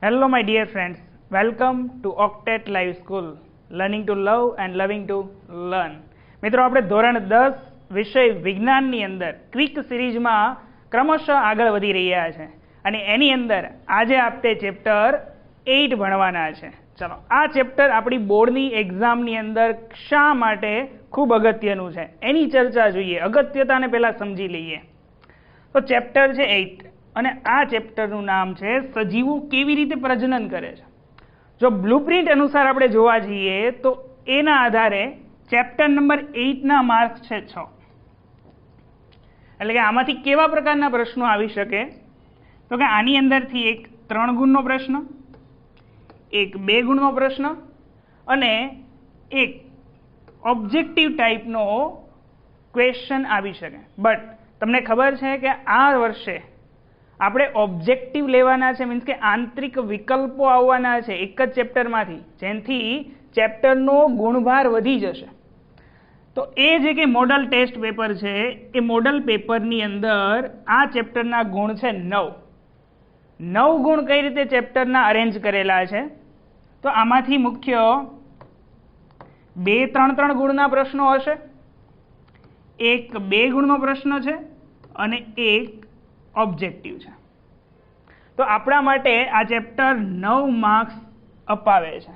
Hello, my dear friends. Welcome to Octet Live School, learning to love and loving to learn. મિત્રો આપણે ધોરણ 10 વિષય વિજ્ઞાનની અંદર ક્વિક સિરીઝમાં ક્રમશઃ આગળ વધી રહ્યા છે અને એની અંદર આજે આપણે ચેપ્ટર 8 ભણવાના છે. ચલો, આ ચેપ્ટર આપણી બોર્ડની એક્ઝામની અંદર શા માટે ખૂબ અગત્યનું છે એની ચર્ચા જોઈએ. અગત્યતાને પહેલા સમજી લઈએ. તો ચેપ્ટર છે 8 અને આ ચેપ્ટરનું નામ છે સજીવો કેવી રીતે પ્રજનન કરે છે. જો બ્લુપ્રિન્ટ અનુસાર આપણે જોવા જઈએ તો એના આધારે ચેપ્ટર નંબર 8ના માર્ક્સ છે 6. એટલે કે આમાંથી કેવા પ્રકારના પ્રશ્નો આવી શકે? તો કે આની અંદરથી એક 3 ગુણનો પ્રશ્ન, એક 2 ગુણનો પ્રશ્ન અને એક ઓબ્જેક્ટિવ ટાઈપનો ક્વેશ્ચન આવી શકે. બટ તમને ખબર છે કે આ વર્ષે આપણે ઓબ્જેક્ટિવ લેવાના છે, મીન્સ કે આંતરિક વિકલ્પો આવવાના છે એક જ ચેપ્ટરમાંથી, જેનાથી ચેપ્ટરનો ગુણભાર વધી જશે. તો એ જે કે મોડલ ટેસ્ટ પેપર છે એ મોડલ પેપરની અંદર આ ચેપ્ટરના ગુણ છે 9. 9 ગુણ કઈ રીતે ચેપ્ટરના અરેન્જ કરેલા છે? તો આમાંથી મુખ્ય 2 3 ગુણના પ્રશ્નો હશે, એક 2 ગુણનો પ્રશ્ન છે અને એક ઓબ્જેક્ટિવ છે. તો આપણા માટે આ ચેપ્ટર 9 માર્ક્સ અપાવે છે.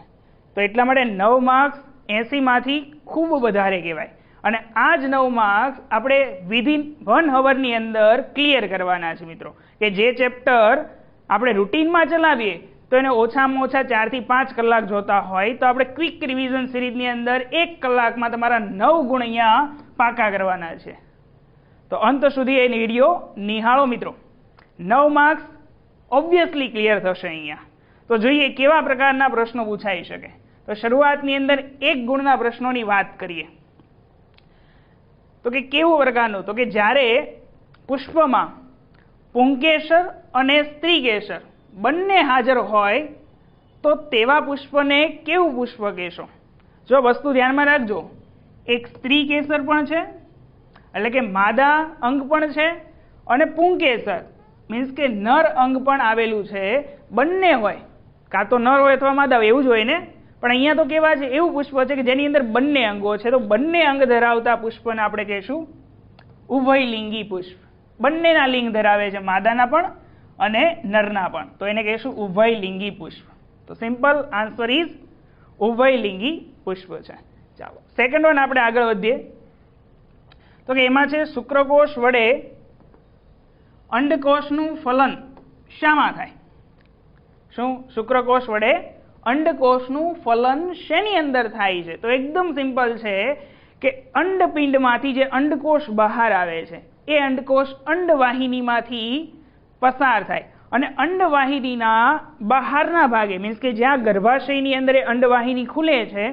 તો એટલા માટે 9 માર્ક્સ 80માંથી ખૂબ વધારે કહેવાય. અને આ જ 9 માર્ક્સ આપણે વિધિન 1 અવરની અંદર ક્લિયર કરવાના છે મિત્રો. કે જે ચેપ્ટર આપણે રૂટીનમાં ચલાવીએ તો એને ઓછામાં ઓછા 4 થી 5 કલાક જોતા હોય તો આપણે ક્વિક રિવિઝન સિરીઝની અંદર 1 કલાકમાં તમારા 9 ગુણ અહીંયા પાકા કરવાના છે. તો અંત સુધી એ વિડીયો નિહાળો મિત્રો. 9 માર્ક્સ ઓબ્વિયસલી ક્લિયર થશે અહીંયા. તો જોઈએ કેવા પ્રકારના પ્રશ્નો પૂછાઈ શકે. તો શરૂઆતની અંદર 1 ગુણના પ્રશ્નોની વાત કરીએ. તો કે કેવું પ્રકારનું? તો કે જ્યારે પુષ્પમાં પુંકેસર અને સ્ત્રીકેસર બંને હાજર હોય તો તેવા પુષ્પને કેવું પુષ્પ કહેશો? જો વસ્તુ ધ્યાનમાં રાખજો, એક સ્ત્રી કેસર પણ છે, એટલે કે માદા અંગ પણ છે, અને પુંકેસર મીન્સ કે નર અંગ પણ આવેલું છે. બંને હોય, કાં તો નર હોય અથવા માદા હોય, એવું જ હોય ને. પણ અહીંયા તો કેવા છે? એવું પુષ્પ છે કે જેની અંદર બંને અંગો છે. તો બંને અંગ ધરાવતા પુષ્પને આપણે કહીશું ઉભયલિંગી પુષ્પ. બંનેના લિંગ ધરાવે છે, માદાના પણ અને નરના પણ. તો એને કહીશું ઉભયલિંગી પુષ્પ. તો સિમ્પલ આન્સર ઇઝ ઉભયલિંગી પુષ્પ છે. ચાલો, સેકન્ડ વન આપણે આગળ વધીએ. તો કે એમાં છે શુક્રકોષ વડે અંડકોષનું ફલન શામાં થાય? શું શુક્રકોષ વડે અંડકોષનું ફલન શેની અંદર થાય છે? તો એકદમ સિમ્પલ છે કે અંડપિંડમાંથી જે અંડકોષ બહાર આવે છે એ અંડકોષ અંડવાહિનીમાંથી પસાર થાય અને અંડવાહિનીના બહારના ભાગે, મીન્સ કે જ્યાં ગર્ભાશયની અંદર એ અંડવાહિની ખુલે છે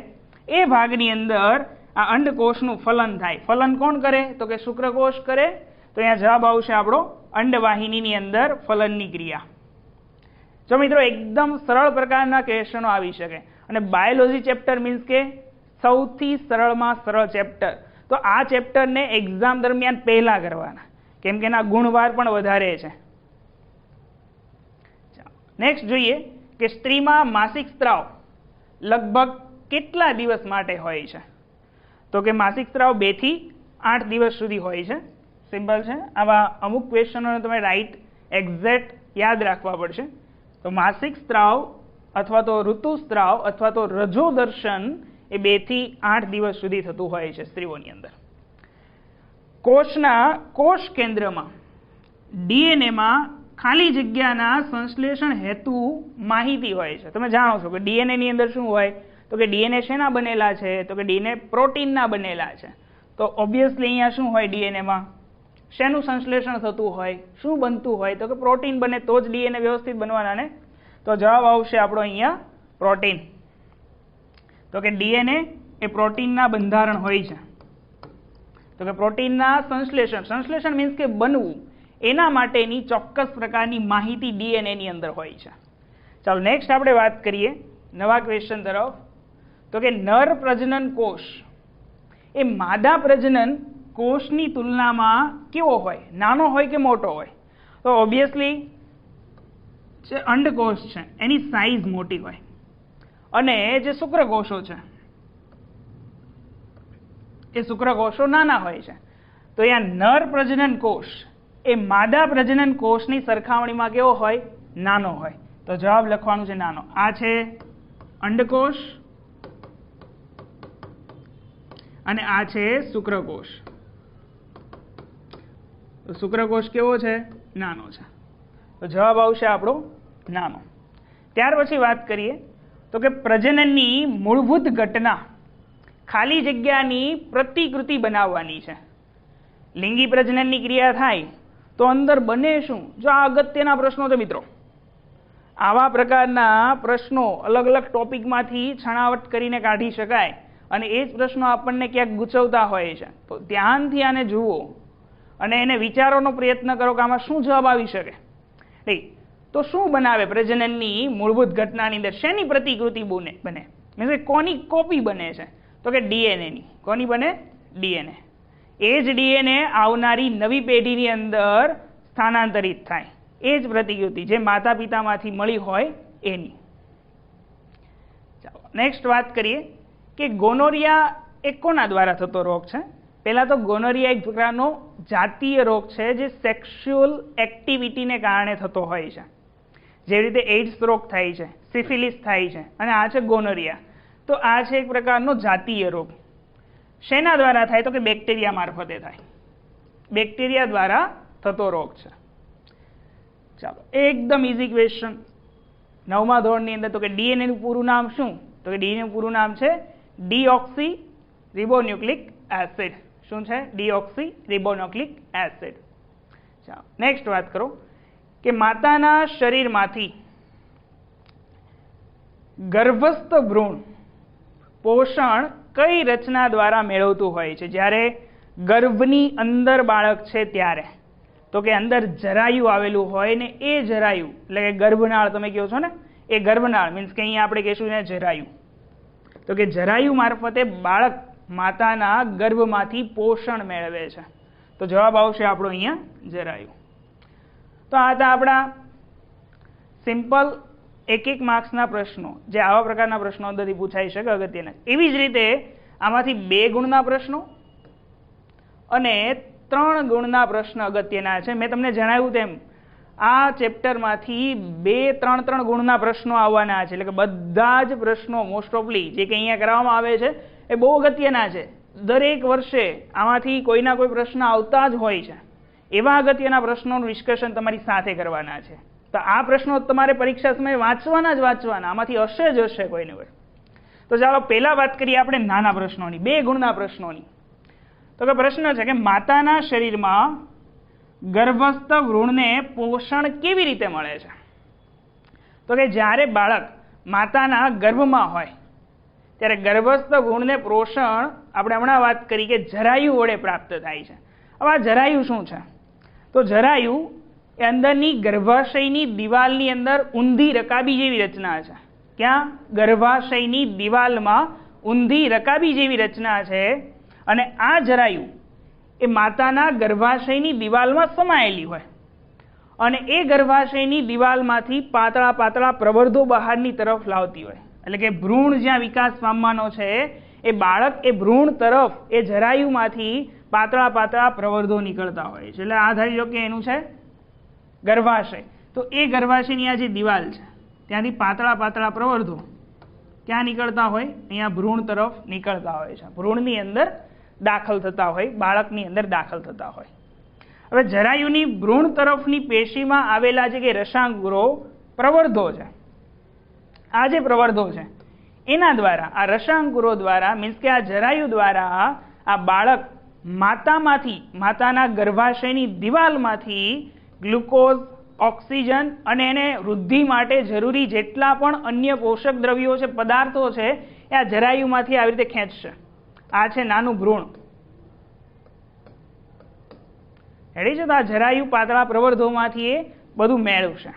એ ભાગની અંદર આ અંડકોષનું ફલન થાય. ફલન કોણ કરે? તો કે શુક્રકોષ કરે. તો અહીંયા જવાબ આવશે આપણો અંડવાહિનીની અંદર ફલનની ક્રિયા. જો મિત્રો એકદમ સરળ પ્રકારના ક્વેશ્ચનો આવી શકે. અને બાયોલોજી ચેપ્ટર મીન્સ કે સૌથી સરળમાં સરળ ચેપ્ટર. તો આ ચેપ્ટરને એક્ઝામ દરમિયાન પહેલા કરવાના, કેમ કે એના ગુણવાર પણ વધારે છે. નેક્સ્ટ જોઈએ કે સ્ત્રીમાં માસિક સ્ત્રાવ લગભગ કેટલા દિવસ માટે હોય છે? તો કે માસિક સ્ત્રાવ 2 થી 8 દિવસ સુધી હોય છે. સિમ્પલ છે. આવા અમુક ક્વેશ્ચનોને તમે રાઈટ એક્ઝેક્ટ યાદ રાખવા પડશે. તો માસિક સ્ત્રાવ અથવા તો ઋતુસ્ત્રાવ અથવા તો રજોદર્શન એ 2 થી 8 દિવસ સુધી થતું હોય છે સ્ત્રીઓની અંદર. કોષના કોષ કેન્દ્રમાં ડીએનએમાં ખાલી જગ્યાના સંશ્લેષણ હેતુ માહિતી હોય છે. તમે જાણો છો કે ડીએનએ ની અંદર શું હોય? તો કે ડીએનએ શેના બનેલા છે? તો કે ડીએનએ પ્રોટીનના બનેલા છે. તો ઓબ્વિયસલી અહીંયા શું હોય? ડીએનએમાં શેનું સંશ્લેષણ થતું હોય? શું બનતું હોય? તો કે પ્રોટીન બને તો જ ડીએનએ વ્યવસ્થિત બનવાના ને. તો જવાબ આવશે આપણો અહીંયા પ્રોટીન. તો કે ડીએનએ એ પ્રોટીનના બંધારણ હોય છે. તો કે પ્રોટીનના સંશ્લેષણ મીન્સ કે બનવું, એના માટેની ચોક્કસ પ્રકારની માહિતી ડીએનએની અંદર હોય છે. ચાલો નેક્સ્ટ આપણે વાત કરીએ નવા ક્વેશ્ચન તરફ. તો કે નર પ્રજનન કોષ એ માદા પ્રજનન કોષની તુલનામાં કેવો હોય? નાનો હોય કે મોટો હોય? તો ઓબ્વિયસલી જે અંડકોષ છે એની સાઇઝ મોટી હોય અને જે શુક્રકોષો છે એ શુક્રકોષો નાના હોય છે. તો અહીંયા નર પ્રજનન કોષ એ માદા પ્રજનન કોષની સરખામણીમાં કેવો હોય? નાનો હોય. તો જવાબ લખવાનું છે નાનો. આ છે અંડકોષ અને આ છે શુક્રકોષ. તો શુક્રકોષ કેવો છે? નાનો છે. તો જવાબ આવશે આપણો નાનો. ત્યાર પછી વાત કરીએ તો કે પ્રજનનની મૂળભૂત ઘટના ખાલી જગ્યાની પ્રતિકૃતિ બનાવવાની છે. લિંગી પ્રજનનની ક્રિયા થાય તો અંદર બને શું? જો આ અગત્યના પ્રશ્નો છે મિત્રો. આવા પ્રકારના પ્રશ્નો અલગ અલગ ટોપિકમાંથી છણાવટ કરીને કાઢી શકાય અને એ જ પ્રશ્નો આપણને ક્યાંક ગૂંચવતા હોય છે. તો ધ્યાનથી આને જુઓ અને એને વિચારવાનો પ્રયત્ન કરો કે આમાં શું જવાબ આવી શકે. નહીં તો શું બનાવે પ્રજનનની મૂળભૂત ઘટનાની અંદર? શેની પ્રતિકૃતિ બને? મીન્સ કે કોની કોપી બને છે? તો કે ડીએનએની. કોની બને? ડીએનએ. એ જ ડીએનએ આવનારી નવી પેઢીની અંદર સ્થાનાંતરિત થાય. એ જ પ્રતિકૃતિ જે માતા પિતામાંથી મળી હોય એની. ચાલો નેક્સ્ટ વાત કરીએ કે ગોનોરિયા એ કોના દ્વારા થતો રોગ છે? પહેલા તો ગોનોરિયા એક પ્રકારનો જાતીય રોગ છે જે સેક્સ્યુઅલ એક્ટિવિટીને કારણે થતો હોય છે. જેવી રીતે એઇડ્સ રોગ થાય છે, સિફિલિસ થાય છે અને આ છે ગોનોરિયા. તો આ છે એક પ્રકારનો જાતીય રોગ. શેના દ્વારા થાય? તો કે બેક્ટેરિયા મારફતે થાય. બેક્ટેરિયા દ્વારા થતો રોગ છે. ચાલો એકદમ ઇઝી ક્વેશ્ચન 9મા ધોરણની અંદર. તો કે ડીએનએ નું પૂરું નામ શું? તો કે ડીએનએ નું પૂરું નામ છે ડીઓક્સી રિબોન્યુક્લિક એસિડ. શું છે? Deoxy ribonucleic acid. ચાલો નેક્સ્ટ વાત કરો કે માતાના શરીરમાંથી ગર્ભસ્થ ભ્રૂણ પોષણ કઈ રચના દ્વારા મેળવતું હોય છે? જ્યારે ગર્ભની અંદર બાળક છે ત્યારે તો કે અંદર જરાયુ આવેલું હોય ને એ જરાયુ એટલે કે ગર્ભનાળ તમે કહો છો ને એ ગર્ભનાળ મીન્સ કે અહીંયા આપણે કહીશું ને જરાયુ. તો કે જરાયુ મારફતે બાળક માતાના ગર્ભમાંથી પોષણ મેળવે છે. તો જવાબ આવશે આપણો અહીંયા જરાયુ. તો આ હતા આપણા સિમ્પલ એક માર્ક્સના પ્રશ્નો જે આવા પ્રકારના પ્રશ્નો અંદરથી પૂછાઈ શકે અગત્યના. એવી જ રીતે આમાંથી 2 ગુણના પ્રશ્નો અને 3 ગુણના પ્રશ્ન અગત્યના છે. મેં તમને જણાવ્યું તેમ આ ચેપ્ટરમાંથી 2, 3 ગુણના પ્રશ્નો આવવાના છે. એટલે કે બધા જ પ્રશ્નો મોસ્ટ ઓફલી જે કે અહીંયા કરવામાં આવે છે એ બહુ અગત્યના છે. દરેક વર્ષે આમાંથી કોઈના કોઈ પ્રશ્ન આવતા જ હોય છે. એવા અગત્યના પ્રશ્નોનું ડિસ્કશન તમારી સાથે કરવાના છે. તો આ પ્રશ્નો તમારે પરીક્ષા સમયે વાંચવાના જ વાંચવાના. આમાંથી હશે જ હશે કોઈને કોઈ. તો ચાલો પહેલા વાત કરીએ આપણે નાના પ્રશ્નોની, 2 ગુણના પ્રશ્નોની. તો કે પ્રશ્ન છે કે માતાના શરીરમાં ગર્ભસ્થ ભ્રૂણને પોષણ કેવી રીતે મળે છે? તો કે જ્યારે બાળક માતાના ગર્ભમાં હોય ત્યારે ગર્ભસ્થ ભ્રૂણને પોષણ આપણે હમણાં વાત કરી કે જરાયુ વડે પ્રાપ્ત થાય છે. હવે આ જરાયુ શું છે? તો જરાયુ એ અંદરની ગર્ભાશયની દિવાલની અંદર ઊંધી રકાબી જેવી રચના છે. ક્યાં? ગર્ભાશયની દિવાલમાં ઊંધી રકાબી જેવી રચના છે અને આ જરાયુ એ માતાના ગર્ભાશયની દિવાલમાં સમાયેલી હોય અને એ ગર્ભાશયની દિવાલમાંથી પાતળા પાતળા પ્રવર્ધો બહારની તરફ લાવતી હોય. એટલે કે ભ્રૂણ જ્યાં વિકાસ પામવાનો છે એ બાળક એ ભ્રૂણ તરફ એ જરાયુમાંથી પાતળા પાતળા પ્રવર્ધો નીકળતા હોય છે. એટલે આ ધારી લો કે એનું છે ગર્ભાશય. તો એ ગર્ભાશયની આ જે દિવાલ છે ત્યાંથી પાતળા પાતળા પ્રવર્ધો ક્યાં નીકળતા હોય? અહીંયા ભ્રૂણ તરફ નીકળતા હોય છે. ભ્રૂણની અંદર દાખલ થતા હોય, બાળકની અંદર દાખલ થતા હોય. હવે જરાયુની ભ્રૂણ તરફની પેશીમાં આવેલા જે કે રસાંગુરો પ્રવર્ધો છે, આ જે પ્રવર્ધો છે એના દ્વારા આ રસાંકુરો દ્વારા મીન્સ કે આ જરાયુ દ્વારા આ બાળક માતાના ગર્ભાશયની દિવાલમાંથી ગ્લુકોઝ, ઓક્સિજન અને એને વૃદ્ધિ માટે જરૂરી જેટલા પણ અન્ય પોષક દ્રવ્યો છે, પદાર્થો છે એ આ જરાયુમાંથી આવી રીતે ખેંચશે. આ છે નાનું ભ્રૂણ. રેડી છે? તો આ જરાયુ પાતળા પ્રવર્ધોમાંથી એ બધું મેળવશે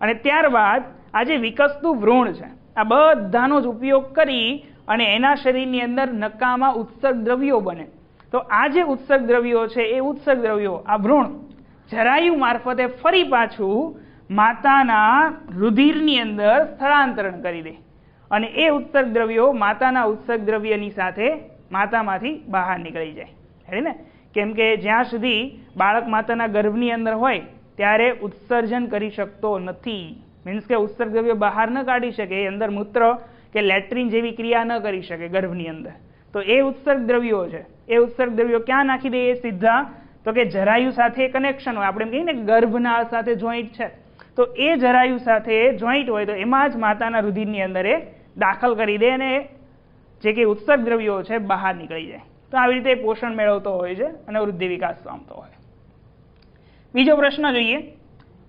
અને ત્યારબાદ આ જે વિકસતું ભ્રૂણ છે આ બધાનો જ ઉપયોગ કરી અને એના શરીરની અંદર નકામા ઉત્સર્ગ દ્રવ્યો બને. તો આ જે ઉત્સર્ગ દ્રવ્યો છે એ ઉત્સર્ગ દ્રવ્યો આ ભ્રૂણ જરાયુ મારફતે ફરી પાછું માતાના રુધિરની અંદર સ્થળાંતરણ કરી દે અને એ ઉત્સર્ગ દ્રવ્યો માતાના ઉત્સર્ગ દ્રવ્યની સાથે માતામાંથી બહાર નીકળી જાય. હે ને? કેમ કે જ્યાં સુધી બાળક માતાના ગર્ભની અંદર હોય ત્યારે ઉત્સર્જન કરી શકતો નથી. મીન્સ કે ઉત્સર્ગ દ્રવ્ય બહાર ન કાઢી શકે, એ અંદર મૂત્ર કે લેટ્રિન જેવી ક્રિયા ન કરી શકે ગર્ભની અંદર. તો એ ઉત્સર્ગ દ્રવ્યો છે, એ ઉત્સર્ગ દ્રવ્યો ક્યાં નાખી દે? સીધા તો કે જરાયુ સાથે કનેક્શન હોય, આપણે એમ કહીએ ને ગર્ભનાળ સાથે જોઈન્ટ છે, તો એ જરાયુ સાથે જોઈન્ટ હોય તો એમાં જ માતાના રુધિરની અંદર એ દાખલ કરી દે અને જે કે ઉત્સર્ગ દ્રવ્યો છે બહાર નીકળી જાય. તો આવી રીતે પોષણ મેળવતો હોય છે અને વૃદ્ધિ વિકાસ પામતો હોય. બીજો પ્રશ્ન જોઈએ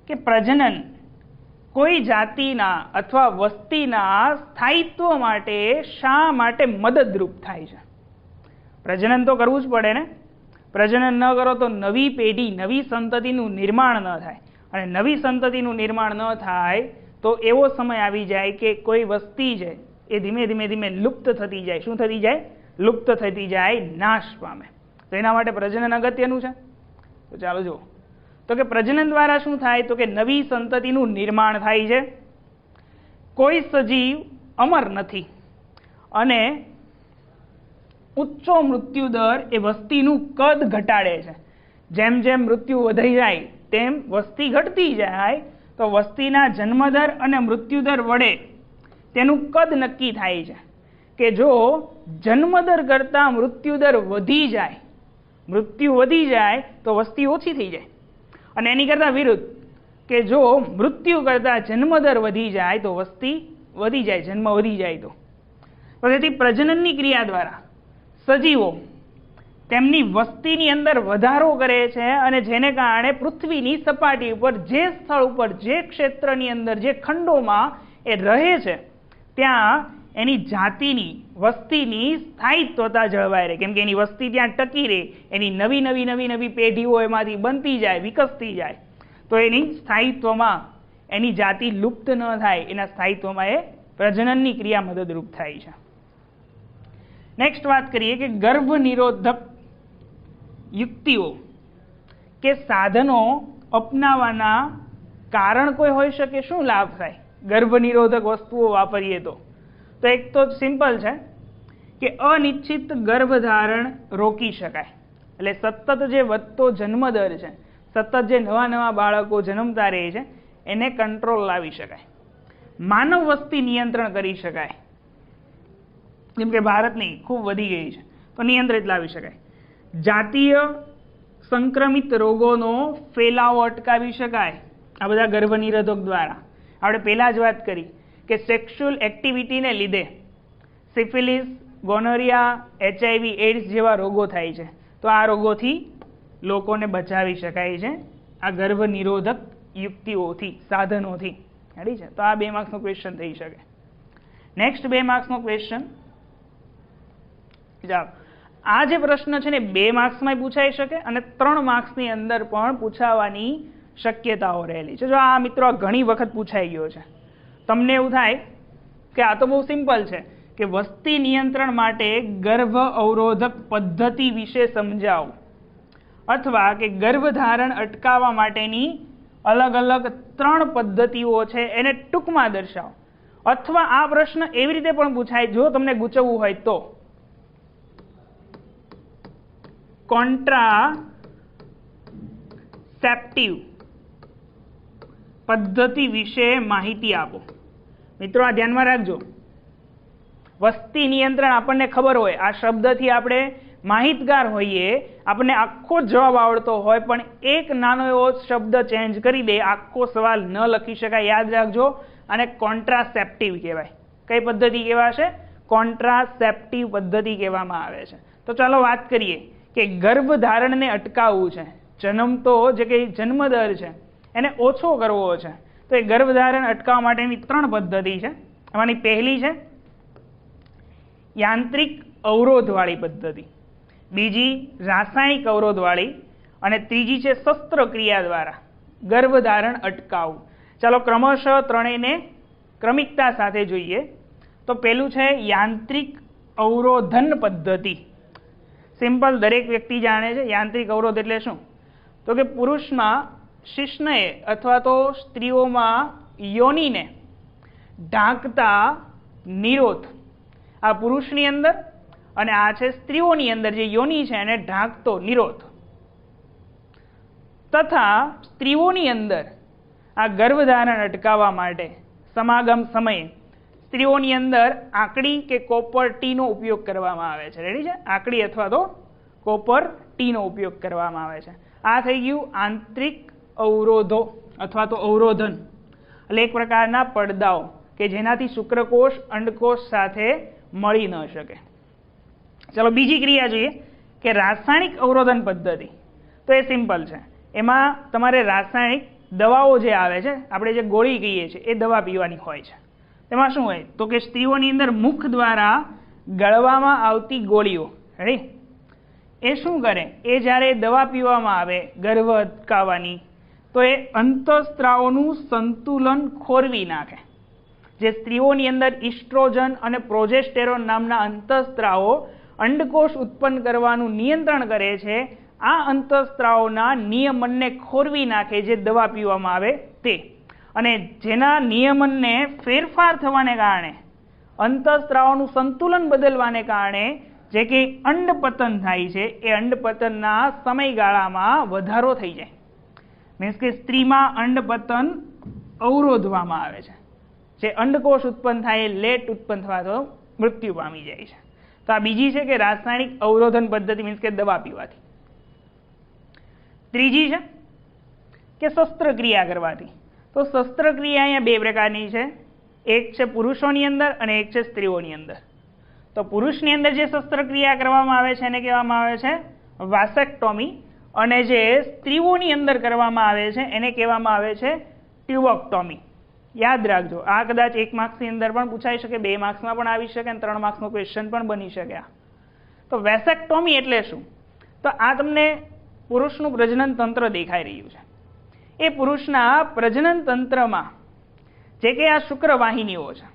કે પ્રજનન કોઈ જાતિના અથવા વસ્તીના સ્થાયિત્વ માટે શા માટે મદદરૂપ થાય છે? પ્રજનન તો કરવું જ પડે ને. પ્રજનન ન કરો તો નવી પેઢી, નવી સંતતિનું નિર્માણ ન થાય, અને નવી સંતતિનું નિર્માણ ન થાય તો એવો સમય આવી જાય કે કોઈ વસ્તી છે એ ધીમે ધીમે ધીમે લુપ્ત થતી જાય. શું થતી જાય? લુપ્ત થતી જાય, નાશ પામે. તો એના માટે પ્રજનન અગત્યનું છે. તો ચાલો જુઓ તો કે પ્રજનન દ્વારા શું થાય? તો કે નવી સંતતિનું નિર્માણ થાય છે. કોઈ સજીવ અમર નથી અને ઊંચો મૃત્યુ દર એ વસ્તીનું કદ ઘટાડે છે. જેમ જેમ મૃત્યુ વધી જાય તેમ વસ્તી ઘટતી જાય, તો વસ્તીના જન્મદર અને મૃત્યુદર વડે તેનું કદ નક્કી થાય છે કે જો જન્મદર કરતાં મૃત્યુદર વધી જાય, મૃત્યુ વધી જાય તો વસ્તી ઓછી થઈ જાય, અને એની કરતાં વિરુદ્ધ કે જો મૃત્યુ કરતાં જન્મદર વધી જાય તો વસ્તી વધી જાય, જન્મ વધી જાય. તો તેથી પ્રજનનની ક્રિયા દ્વારા સજીવો તેમની વસ્તીની અંદર વધારો કરે છે, અને જેને કારણે પૃથ્વીની સપાટી ઉપર જે સ્થળ ઉપર, જે ક્ષેત્રની અંદર, જે ખંડોમાં એ રહે છે ત્યાં એની જાતિની, વસ્તીની સ્થાયિત્વતા જળવાઈ રહે. કેમ કે એની વસ્તી ત્યાં ટકી રહે, એની નવી નવી નવી નવી પેઢીઓ એમાંથી બનતી જાય, વિકસતી જાય, તો એની સ્થાયિત્વમાં એની જાતિ લુપ્ત ન થાય, એના સ્થાયિત્વમાં એ પ્રજનનની ક્રિયા મદદરૂપ થાય છે. નેક્સ્ટ વાત કરીએ કે ગર્ભ નિરોધક યુક્તિઓ કે સાધનો અપનાવવાના કારણ કોઈ હોઈ શકે. શું લાભ થાય ગર્ભ નિરોધક વસ્તુઓ વાપરીએ તો? તો એક તો સિમ્પલ છે કે અનિશ્ચિત ગર્ભધારણ રોકી શકાય. એટલે સતત જે વધતો જન્મદર છે, સતત જે નવા નવા બાળકો જન્મતા રહે છે એને કંટ્રોલ લાવી શકાય. માનવ વસ્તી નિયંત્રણ કરી શકાય. જેમ કે ભારતની ખૂબ વધી ગઈ છે તો નિયંત્રિત લાવી શકાય. જાતીય સંક્રમિત રોગોનો ફેલાવો અટકાવી શકાય આ બધા ગર્ભ નિરોધક દ્વારા. આપણે પહેલાં જ વાત કરી કે સેક્સ્યુઅલ એક્ટિવિટીને લીધે સિફિલિસ, ગોનોરિયા, HIV, એડ્સ જેવા રોગો થાય છે. તો આ રોગોથી લોકોને બચાવી શકાય છે આ ગર્ભ નિરોધક યુક્તિઓથી, સાધનોથી. રેડી છે? તો આ 2 માર્ક્સનો ક્વેશ્ચન થઈ શકે. નેક્સ્ટ 2 માર્ક્સનો ક્વેશ્ચન, આ જે પ્રશ્ન છે ને 2 માર્ક્સમાં પૂછાઈ શકે અને 3 માર્ક્સની અંદર પણ પૂછાવાની શક્યતાઓ રહેલી છે. જો આ મિત્રો ઘણી વખત પૂછાઈ ગયો છે, તમને એવું થાય કે આ તો બહુ સિમ્પલ છે કે વસ્તી નિયંત્રણ માટે ગર્ભ અવરોધક પદ્ધતિ વિશે સમજાવો, અથવા કે ગર્ભધારણ અટકાવવા માટેની અલગ અલગ 3 પદ્ધતિઓ છે એને ટૂંકમાં દર્શાવો. અથવા આ પ્રશ્ન એવી રીતે પણ પૂછાય, જો તમને ગૂંચવવું હોય તો, કોન્ટ્રાસેપ્ટિવ પદ્ધતિ વિશે માહિતી આપો. મિત્રો આ ધ્યાનમાં રાખજો, વસ્તી નિયંત્રણ આપણને ખબર હોય, આ શબ્દથી આપણે માહિતગાર હોઈએ, આપણને આખો જવાબ આવડતો હોય, પણ એક નાનો એવો શબ્દ ચેન્જ કરી દે, આખો સવાલ ન લખી શકાય. યાદ રાખજો, આને કોન્ટ્રાસેપ્ટિવ કહેવાય. કઈ પદ્ધતિ કહેવાશે? કોન્ટ્રાસેપ્ટિવ પદ્ધતિ કહેવામાં આવે છે. તો ચાલો વાત કરીએ કે ગર્ભધારણને અટકાવવું છે, જન્મતો જે કંઈ જન્મદર છે એને ઓછો કરવો છે, તો એ ગર્ભધારણ અટકાવવા માટેની 3 પદ્ધતિ છે. એમાંની પહેલી છે યાંત્રિક અવરોધવાળી પદ્ધતિ, બીજી રાસાયણિક અવરોધવાળી, અને ત્રીજી છે શસ્ત્રક્રિયા દ્વારા ગર્ભધારણ અટકાવવું. ચાલો ક્રમશઃ ત્રણેયને ક્રમિકતા સાથે જોઈએ. તો પહેલું છે યાંત્રિક અવરોધન પદ્ધતિ. સિમ્પલ, દરેક વ્યક્તિ જાણે છે યાંત્રિક અવરોધ એટલે શું. તો કે પુરુષમાં શિશ્નએ અથવા તો સ્ત્રીઓમાં યોનિને ઢાંકતા નિરોધ, આ પુરુષની અંદર અને આ છે સ્ત્રીઓની અંદર જે યોનિ છે એને ઢાંકતો નિરોધ, તથા સ્ત્રીઓની અંદર આ ગર્ભધારણ અટકાવવા માટે સમાગમ સમયે સ્ત્રીઓની અંદર આંકડી કે કોપર ટીનો ઉપયોગ કરવામાં આવે છે. રેડી છે? આંકડી અથવા તો કોપર ટીનો ઉપયોગ કરવામાં આવે છે. આ થઈ ગયું આંતરિક અવરોધો અથવા તો અવરોધન, એટલે એક પ્રકારના પડદાઓ કે જેનાથી શુક્રકોષ અંડકોષ સાથે મળી ન શકે. ચલો બીજી ક્રિયા જોઈએ કે રાસાયણિક અવરોધન પદ્ધતિ. તો એ સિમ્પલ છે. એમાં તમારે રાસાયણિક દવાઓ જે આવે છે, આપણે જે ગોળી કહીએ છીએ એ દવા પીવાની હોય છે. તેમાં શું હોય તો કે સ્ત્રીઓની અંદર મુખ દ્વારા ગળવામાં આવતી ગોળીઓ, રેડી, એ શું કરે, એ જ્યારે દવા પીવામાં આવે ગર્ભ અટકાવવાની, તો એ અંતઃસ્ત્રાવોનું સંતુલન ખોરવી નાખે. જે સ્ત્રીઓની અંદર ઇસ્ટ્રોજન અને પ્રોજેસ્ટેરોન નામના અંતઃસ્ત્રાવો અંડકોષ ઉત્પન્ન કરવાનું નિયંત્રણ કરે છે, આ અંતઃસ્ત્રાવોના નિયમનને ખોરવી નાખે જે દવા પીવામાં આવે તે. અને જેના નિયમનને ફેરફાર થવાને કારણે, અંતઃસ્ત્રાવોનું સંતુલન બદલવાને કારણે જે કે અંડપતન થાય છે, એ અંડપતનના સમયગાળામાં વધારો થઈ જાય. મીન્સ કે સ્ત્રીમાં અંડપતન અવરોધવામાં આવે છે. જે અંડકોષ ઉત્પન્ન થાય એ લેટ ઉત્પન્ન થવા તો મૃત્યુ પામી જાય છે. તો આ બીજી છે કે રાસાયણિક અવરોધન પદ્ધતિ, મીન્સ કે દવા પીવાથી. ત્રીજી છે કે શસ્ત્રક્રિયા કરવાથી. તો શસ્ત્રક્રિયા અહીંયા બે પ્રકારની છે. એક છે પુરુષોની અંદર અને એક છે સ્ત્રીઓની અંદર. તો પુરુષની અંદર જે શસ્ત્રક્રિયા કરવામાં આવે છે એને કહેવામાં આવે છે વાસેક્ટોમી, અને જે સ્ત્રીઓની અંદર કરવામાં આવે છે એને કહેવામાં આવે છે ટ્યુબેક્ટોમી. યાદ રાખજો, આ કદાચ 1 માર્ક્સની અંદર પણ પૂછાઈ શકે, 2 માર્ક્સમાં પણ આવી શકે અને 3 માર્ક્સનો ક્વેશ્ચન પણ બની શકે. તો વેસેક્ટોમી એટલે શું? તો આ તમને પુરુષનું પ્રજનન તંત્ર દેખાઈ રહ્યું છે. એ પુરુષના પ્રજનન તંત્રમાં જે કે આ શુક્રવાહિનીઓ છે,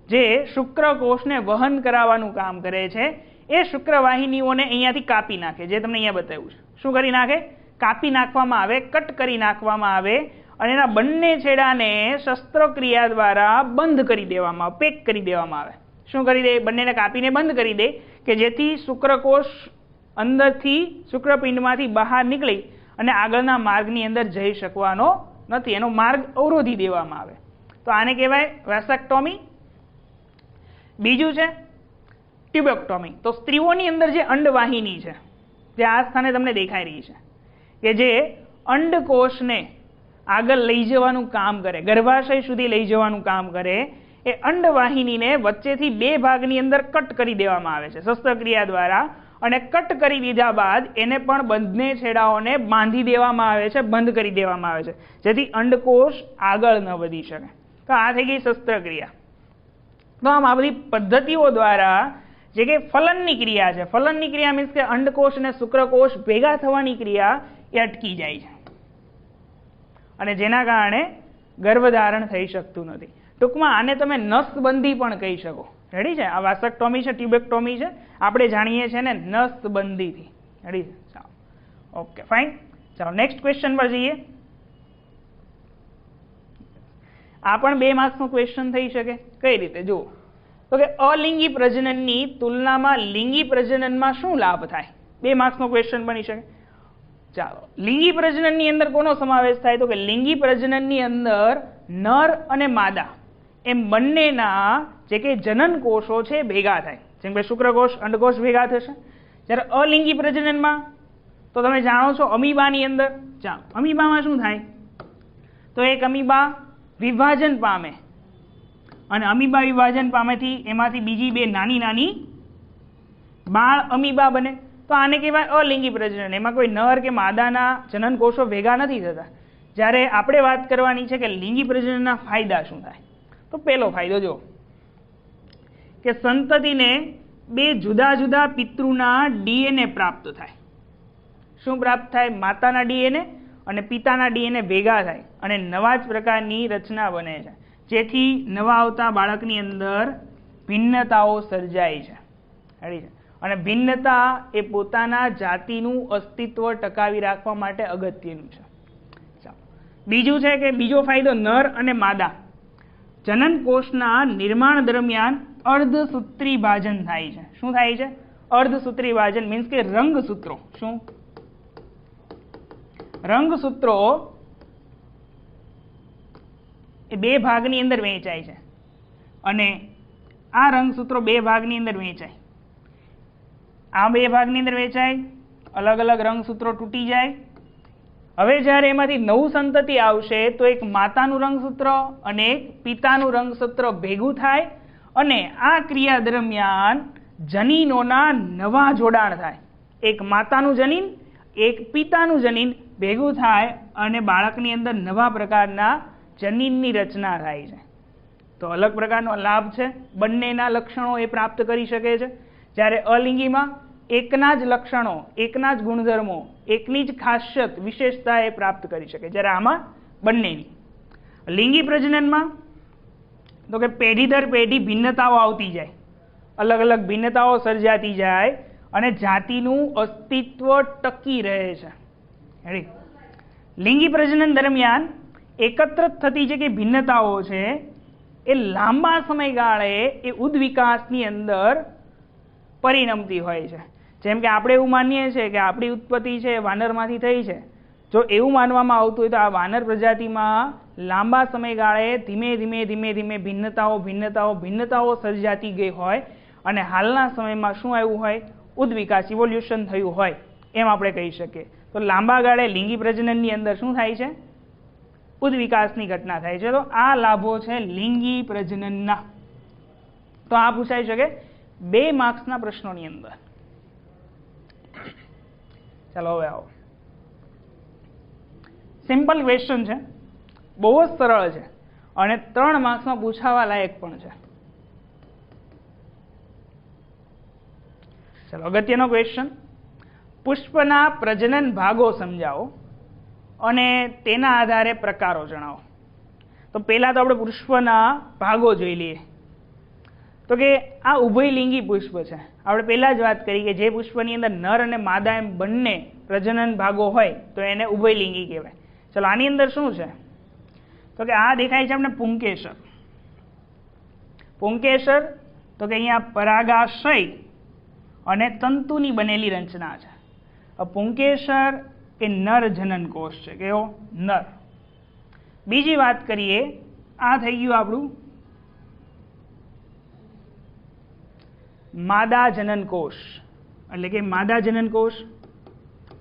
જે શુક્રકોષને વહન કરાવવાનું કામ કરે છે, એ શુક્રવાહિનીઓને અહીંયાથી કાપી નાખે. જે તમને અહીંયા બતાવ્યું છે, શું કરી નાખે? કાપી નાખવામાં આવે, કટ કરી નાખવામાં આવે, અને એના બંને છેડાને શસ્ત્રક્રિયા દ્વારા બંધ કરી દેવામાં આવે, પેક કરી દેવામાં આવે. શું કરી દે? બંનેને કાપીને બંધ કરી દે, કે જેથી શુક્રકોષ અંદરથી શુક્રપિંડમાંથી બહાર નીકળી અને આગળના માર્ગની અંદર જઈ શકવાનો નથી, એનો માર્ગ અવરોધી દેવામાં આવે. તો આને કહેવાય વેસેક્ટોમી. બીજું છે ટ્યુબેક્ટોમી. તો સ્ત્રીઓની અંદર જે અંડવાહિની છે, જે આ સ્થાને તમને દેખાઈ રહી છે, કે જે અંડકોષને આગળ લઈ જવાનું કામ કરે, ગર્ભાશય સુધી લઈ જવાનું કામ કરે, એ અંડવાહિનીને વચ્ચેથી 2 ભાગની અંદર કટ કરી દેવામાં આવે છે શસ્ત્રક્રિયા દ્વારા. અને કટ કરી દીધા બાદ એને પણ બંને છેડાઓને બાંધી દેવામાં આવે છે, બંધ કરી દેવામાં આવે છે, જેથી અંડકોષ આગળ ન વધી શકે. તો આ થઈ ગઈ શસ્ત્રક્રિયા. તો આમ આ બધી પદ્ધતિઓ દ્વારા જે કે ફલનની ક્રિયા છે, ફલનની ક્રિયા મીન્સ કે અંડકોષ અને શુક્રકોષ ભેગા થવાની ક્રિયા એ અટકી જાય છે, અને જેના કારણે ગર્ભધારણ થઈ શકતું નથી. ટૂંકમાં આને તમે નસબંધી પણ કહી શકો. રેડી છે? આ વાસેક્ટોમી છે, ટ્યુબેક્ટોમી છે, આપણે જાણીએ છીએ ને નસબંધીથી. રેડી છે? ચાલો, ઓકે, ફાઇન. ચાલો નેક્સ્ટ ક્વેશ્ચન પર જઈએ. આ પણ 2 માર્ક્સનો ક્વેશ્ચન થઈ શકે. કઈ રીતે? જુઓ તો કે અલિંગી પ્રજનનની તુલનામાં લિંગી પ્રજનનમાં શું લાભ થાય? 2 માર્ક્સનો ક્વેશ્ચન બની શકે. ચાલો, લિંગી પ્રજનનની અંદર કોનો સમાવેશ થાય? તો કે લિંગી પ્રજનનની અંદર નર અને માદા એમ બંનેના જે કે જનન કોષો છે ભેગા થાય. જેમ કે શુક્રકોષ અંડકોષ ભેગા થશે. જ્યારે અલિંગી પ્રજનનમાં તો તમે જાણો છો અમીબાની અંદર. ચાલો, અમીબામાં શું થાય? તો એક અમીબા વિભાજન પામે, અને અમીબા વિભાજન પામેથી એમાંથી બીજી 2 નાની નાની બાળ અમીબા બને. તો આને કહેવાય અલિંગી પ્રજનન. એમાં કોઈ નર કે માદાના જનન કોષો ભેગા નથી થતા. જ્યારે આપણે વાત કરવાની છે કે લિંગી પ્રજનનના ફાયદા શું થાય, તો પહેલો ફાયદો જો કે સંતતિને 2 જુદા જુદા પિતૃના ડીએનએ પ્રાપ્ત થાય. શું પ્રાપ્ત થાય? માતાના ડીએનએ અને પિતાના ડીએનએ ભેગા થાય અને નવા જ પ્રકારની રચના બને છે, જેથી નવા આવતા બાળકની અંદર ભિન્નતાઓ સર્જાય છે. રેડી છે? અને ભિન્નતા એ પોતાના જાતિનું અસ્તિત્વ ટકાવી રાખવા માટે અગત્યનું છે. બીજું છે કે બીજો ફાયદો, નર અને માદા જનન કોષના નિર્માણ દરમિયાન અર્ધસૂત્રી ભાજન થાય છે. શું થાય છે? અર્ધસૂત્રી ભાજન મીન્સ કે રંગસૂત્રો. શું? રંગસૂત્રો એ બે ભાગની અંદર વહેંચાય છે અને આ રંગસૂત્રો બે ભાગની અંદર વહેંચાય. આ બે ભાગની અંદર વહેંચાય, અલગ અલગ રંગસૂત્રો તૂટી જાય. હવે જ્યારે એમાંથી નવું સંતતિ આવશે તો એક માતાનું રંગસૂત્ર અને એક પિતાનું રંગસૂત્ર ભેગું થાય અને આ ક્રિયા દરમિયાન જનીનોના નવા જોડાણ થાય. એક માતાનું જનીન, એક પિતાનું જનીન ભેગું થાય અને બાળકની અંદર નવા પ્રકારના જનીનની રચના થાય છે. તો અલગ પ્રકારનો લાભ છે. બંનેના લક્ષણો એ પ્રાપ્ત કરી શકે છે. જ્યારે અલિંગીમાં એકના જ લક્ષણો, એકના જ ગુણધર્મો, એકની જ ખાસિયત, વિશેષતા એ પ્રાપ્ત કરી શકે, જ્યારે આમાં બંનેની. લિંગી પ્રજનનમાં તો કે પેઢી દર પેઢી ભિન્નતાઓ આવતી જાય, અલગ અલગ ભિન્નતાઓ સર્જાતી જાય અને જાતિનું અસ્તિત્વ ટકી રહે છે. લિંગી પ્રજનન દરમિયાન એકત્ર થતી જે કે ભિન્નતાઓ છે એ લાંબા સમયગાળે એ ઉદ્વિકાસની અંદર પરિણમતી હોય છે. જેમ કે આપણે એવું માનીએ છીએ કે આપણી ઉત્પત્તિ છે વાનરમાંથી થઈ છે. જો એવું માનવામાં આવતું હોય તો આ વાનર પ્રજાતિમાં લાંબા સમયગાળે ધીમે ધીમે ધીમે ધીમે ભિન્નતાઓ સર્જાતી ગઈ હોય અને હાલના સમયમાં શું આવ્યું હોય? ઉદ્વિકાસ, ઇવોલ્યુશન થયું હોય એમ આપણે કહી શકીએ. તો લાંબા ગાળે લિંગી પ્રજનનની અંદર શું થાય છે? ઉદ્વિકાસની ઘટના થાય છે. તો આ લાભો છે લિંગી પ્રજનનના. તો આ પૂછાઈ શકે 2 માર્ક્સના પ્રશ્નોની અંદર. ચાલો હવે આવો. સિમ્પલ ક્વેશ્ચન છે, બહુ જ સરળ છે અને 3 માર્ક્સમાં પૂછાવા લાયક પણ છે. ચાલો અગત્યનો ક્વેશ્ચન, પુષ્પના પ્રજનન ભાગો સમજાવો અને તેના આધારે પ્રકારો જણાવો. તો પહેલા તો આપણે પુષ્પના ભાગો જોઈ લઈએ. તો કે આ ઉભયલિંગી પુષ્પ છે. આપણે પહેલા જ વાત કરી કે જે પુષ્પની અંદર નર અને માદા એમ બંને પ્રજનન ભાગો હોય તો એને ઉભયલિંગી કહેવાય. ચલો આની અંદર શું છે? તો કે આ દેખાય છે આપણે પુંકેસર. પુંકેસર તો કે અહીંયા પરાગાશય અને તંતુની બનેલી રચના છે. પુંકેસર એ નર જનન કોષ છે. કેવો? નર. બીજી વાત કરીએ, આ થઈ ગયું આપણું માદા જનન કોષ, એટલે કે માદા જનન કોષ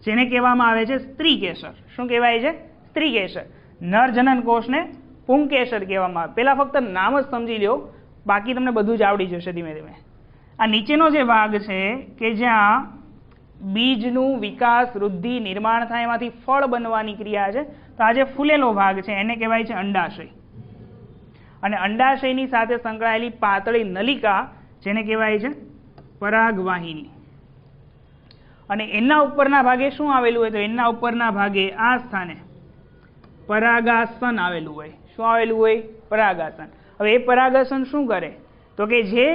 જેને કહેવામાં આવે છે સ્ત્રીકેસર. શું કહેવાય છે? સ્ત્રીકેસર. નર જનન કોષને પુંકેસર કહેવામાં આવે. પહેલા ફક્ત નામ જ સમજી લો, બાકી તમને બધું જ આવડી જશે ધીમે ધીમે. આ નીચેનો જે ભાગ છે કે જ્યાં બીજનું વિકાસ, વૃદ્ધિ, નિર્માણ થાય, એમાંથી ફળ બનવાની ક્રિયા છે. તો આ જે ફૂલેલો ભાગ છે એને કહેવાય છે અંડાશય. અને અંડાશયની સાથે સંકળાયેલી પાતળી નલિકા જેને કહેવાય છે પરાગવાહિની. અને એના ઉપરના ભાગે શું આવેલું હોય? તો એના ઉપરના ભાગે આ સ્થાને પરાગાસન આવેલું હોય. શું આવેલું હોય? પરાગાસન. હવે એ પરાગાસન શું કરે? તો કે જે